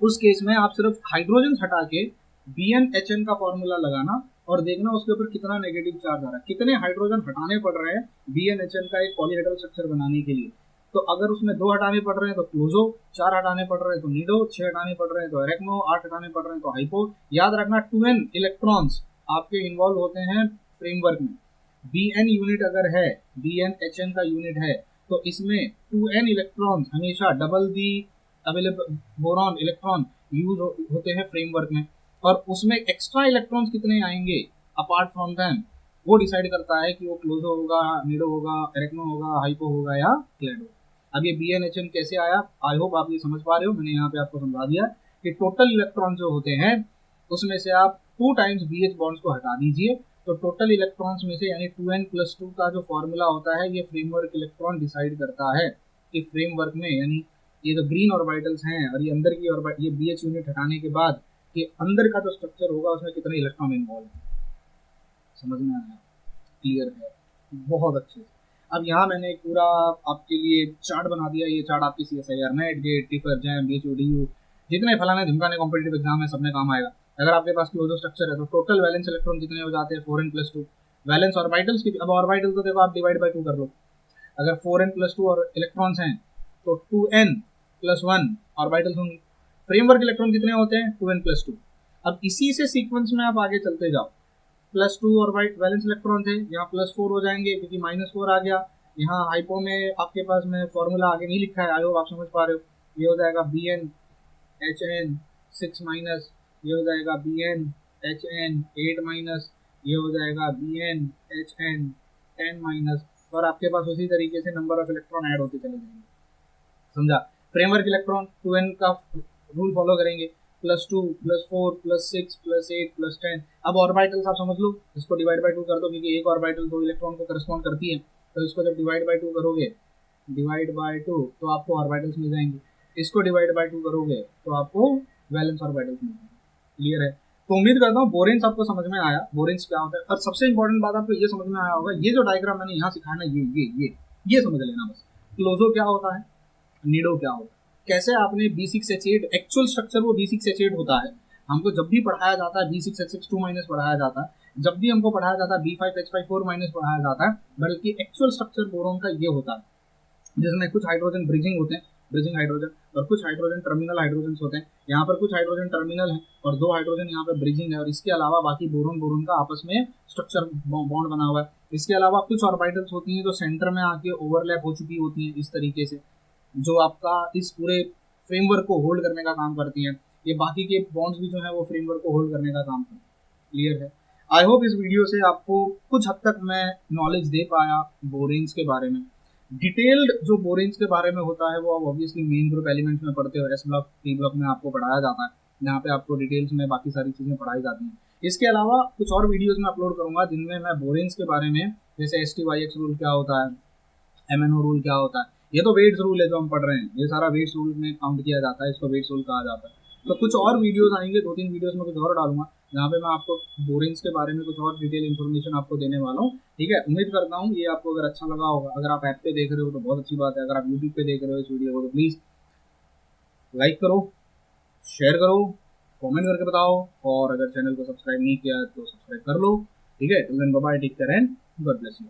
उस केस में आप सिर्फ हाइड्रोजन हटा के BnHn का फॉर्मूला लगाना और देखना उसके ऊपर कितना नेगेटिव चार्ज आ रहा है, कितने हाइड्रोजन हटाने पड़ रहे हैं BnHn का एक पॉलीहेड्रल स्ट्रक्चर बनाने के लिए। तो अगर उसमें 2 हटाने पड़ रहे हैं तो क्लोजो, 4 हटाने पड़ रहे हैं तो नीडो, 6 हटाने पड़ रहे हैं तो एरेक्नो, 8 हटाने पड़ रहे हैं तो हाइपो। याद रखना 2n इलेक्ट्रॉन्स आपके इन्वॉल्व होते हैं फ्रेमवर्क में। Bn यूनिट अगर है, BnHn का यूनिट है, तो इसमें 2n इलेक्ट्रॉन्स हमेशा double the available boron electron use होते हैं फ्रेमवर्क में, और उसमें एक्स्ट्रा इलेक्ट्रॉन्स कितने आएंगे अपार्ट फ्रॉम दैम वो डिसाइड करता है कि वो क्लोजो होगा, नीडो होगा, एरेक्नो होगा, हाइपो होगा या क्लेडो। अब ये BnHn कैसे आया, आई होप आप ये समझ पा रहे हो, मैंने यहाँ पे आपको समझा दिया कि टोटल इलेक्ट्रॉन जो होते हैं उसमें से आप 2 टाइम्स BH बॉन्ड्स को हटा दीजिए, तो टोटल इलेक्ट्रॉन्स में से यानी 2n+2 का जो फॉर्मूला होता है ये फ्रेमवर्क इलेक्ट्रॉन डिसाइड करता है कि फ्रेमवर्क में, यानी ये जो ग्रीन ऑर्बिटल्स हैं और ये अंदर की ऑर्बिटल, ये BH यूनिट हटाने के बाद कि अंदर का जो स्ट्रक्चर होगा उसमें कितने इलेक्ट्रॉन इन्वॉल्व है। समझ में आया, क्लियर है, बहुत अच्छे से। अब यहाँ मैंने एक पूरा आपके लिए चार्ट बना दिया, ये चार्ट आपकी CSIR, NET, GATE, TIFR, JAM, BHU, DU जितने फलाने ढिमकाने कॉम्पिटिटिव एग्जाम है सब में काम आएगा। अगर आपके पास क्लोजो स्ट्रक्चर है तो टोटल वैलेंस इलेक्ट्रॉन कितने हो जाते हैं, 4n+2। वैलेंस ऑर्बिटल्स की, अब ऑर्बिटल तो देखो आप डिवाइड बाय 2 कर लो, अगर 4n+2 और इलेक्ट्रॉन्स हैं तो 2n+1 ऑर्बिटल्स होंगे। फ्रेमवर्क इलेक्ट्रॉन कितने होते हैं, 2n+2। अब इसी से सीक्वेंस में आप आगे चलते जाओ, +2 और वैलेंस इलेक्ट्रॉन थे, यहाँ +4 हो जाएंगे क्योंकि -4 आ गया। यहाँ हाइपो में आपके पास में फॉर्मूला आगे नहीं लिखा है, आई होप आप समझ पा रहे हो, ये हो जाएगा BnHn 6-, ये हो जाएगा BnHn 8-, ये हो जाएगा BnHn 10-, और आपके पास उसी तरीके से नंबर ऑफ इलेक्ट्रॉन ऐड होते चले जाएंगे। समझा, फ्रेमवर्क इलेक्ट्रॉन 2n का रूल फॉलो करेंगे, +2, +4, +6, +8, +10। अब ऑर्बिटल्स आप समझ लो, इसको डिवाइड बाय 2 कर दो क्योंकि एक ऑर्बिटल 2 इलेक्ट्रॉन को करस्पॉन्ड करती है, तो इसको जब डिवाइड बाय 2 करोगे, डिवाइड बाय 2 तो आपको ऑर्बिटल्स मिल जाएंगे, इसको डिवाइड बाय 2 करोगे तो आपको वैलेंस ऑर्बिटल्स मिल जाएंगे। क्लियर है? तो उम्मीद करता हूँ बोरेन्स आपको समझ में आया, बोरेन्स क्या होता है। और सबसे इंपॉर्टेंट बात आपको ये समझ में आया होगा, ये जो डायग्राम मैंने यहाँ सिखाया ना, ये समझ लेना बस। क्लोजो क्या होता है, नीडो क्या होता है, कैसे आपने B6H8 एक्चुअल स्ट्रक्चर वो B6H8 होता है। हमको जब भी पढ़ाया जाता है B6H2- पढ़ाया जाता है, जब भी हमको पढ़ाया जाता है B5H54- पढ़ाया जाता है, बल्कि एक्चुअल स्ट्रक्चर बोरोन का ये होता है, जिसमें कुछ हाइड्रोजन ब्रिजिंग होते हैं, ब्रिजिंग हाइड्रोजन, और कुछ हाइड्रोजन टर्मिनल हाइड्रोजन होते हैं। यहाँ पर कुछ हाइड्रोजन टर्मिनल है और 2 हाइड्रोजन यहाँ पर ब्रिजिंग है, और इसके अलावा बाकी बोरोन बोरोन का आपस में स्ट्रक्चर बॉन्ड बना हुआ है। इसके अलावा कुछ ऑर्बिटल्स होती हैं जो सेंटर में आके ओवरलैप हो चुकी होती हैं इस तरीके से, जो आपका इस पूरे फ्रेमवर्क को होल्ड करने का काम करती हैं। ये बाकी के बॉन्ड्स भी जो है वो फ्रेमवर्क को होल्ड करने का काम करते हैं। क्लियर है? आई होप इस वीडियो से आपको कुछ हद तक मैं नॉलेज दे पाया बोरेन्स के बारे में। डिटेल्ड जो बोरेन्स के बारे में होता है वो आप ऑब्वियसली मेन ग्रुप एलिमेंट्स में पढ़ते हो, एस ब्लॉक पी ब्लॉक में आपको पढ़ाया जाता है, जहाँ पे आपको डिटेल्स में बाकी सारी चीज़ें पढ़ाई जाती हैं। इसके अलावा कुछ और वीडियोस में अपलोड करूंगा जिनमें मैं बोरेन्स के बारे में, जैसे STYX रूल क्या होता है, MNO रूल क्या होता है, ये तो वेट्स रूल है जो हम पढ़ रहे हैं, ये सारा वेट्स रूल में काउंट किया जाता है, इसको वेट्स रूल कहा जाता है। तो कुछ और वीडियोस आएंगे, 2-3 वीडियोस में कुछ और डालूंगा जहाँ पे मैं आपको बोरेन्स के बारे में कुछ और डिटेल इन्फॉर्मेशन आपको देने वाला हूँ। ठीक है, उम्मीद करता हूँ ये आपको अगर अच्छा लगा होगा। अगर आप ऐप पे देख रहे हो तो बहुत अच्छी बात है, अगर आप यूट्यूब पे देख रहे हो इस वीडियो को तो प्लीज़ लाइक करो, शेयर करो, कमेंट करके बताओ, और अगर चैनल को सब्सक्राइब नहीं किया तो सब्सक्राइब कर लो। ठीक है, till then bye bye, take care and God bless you.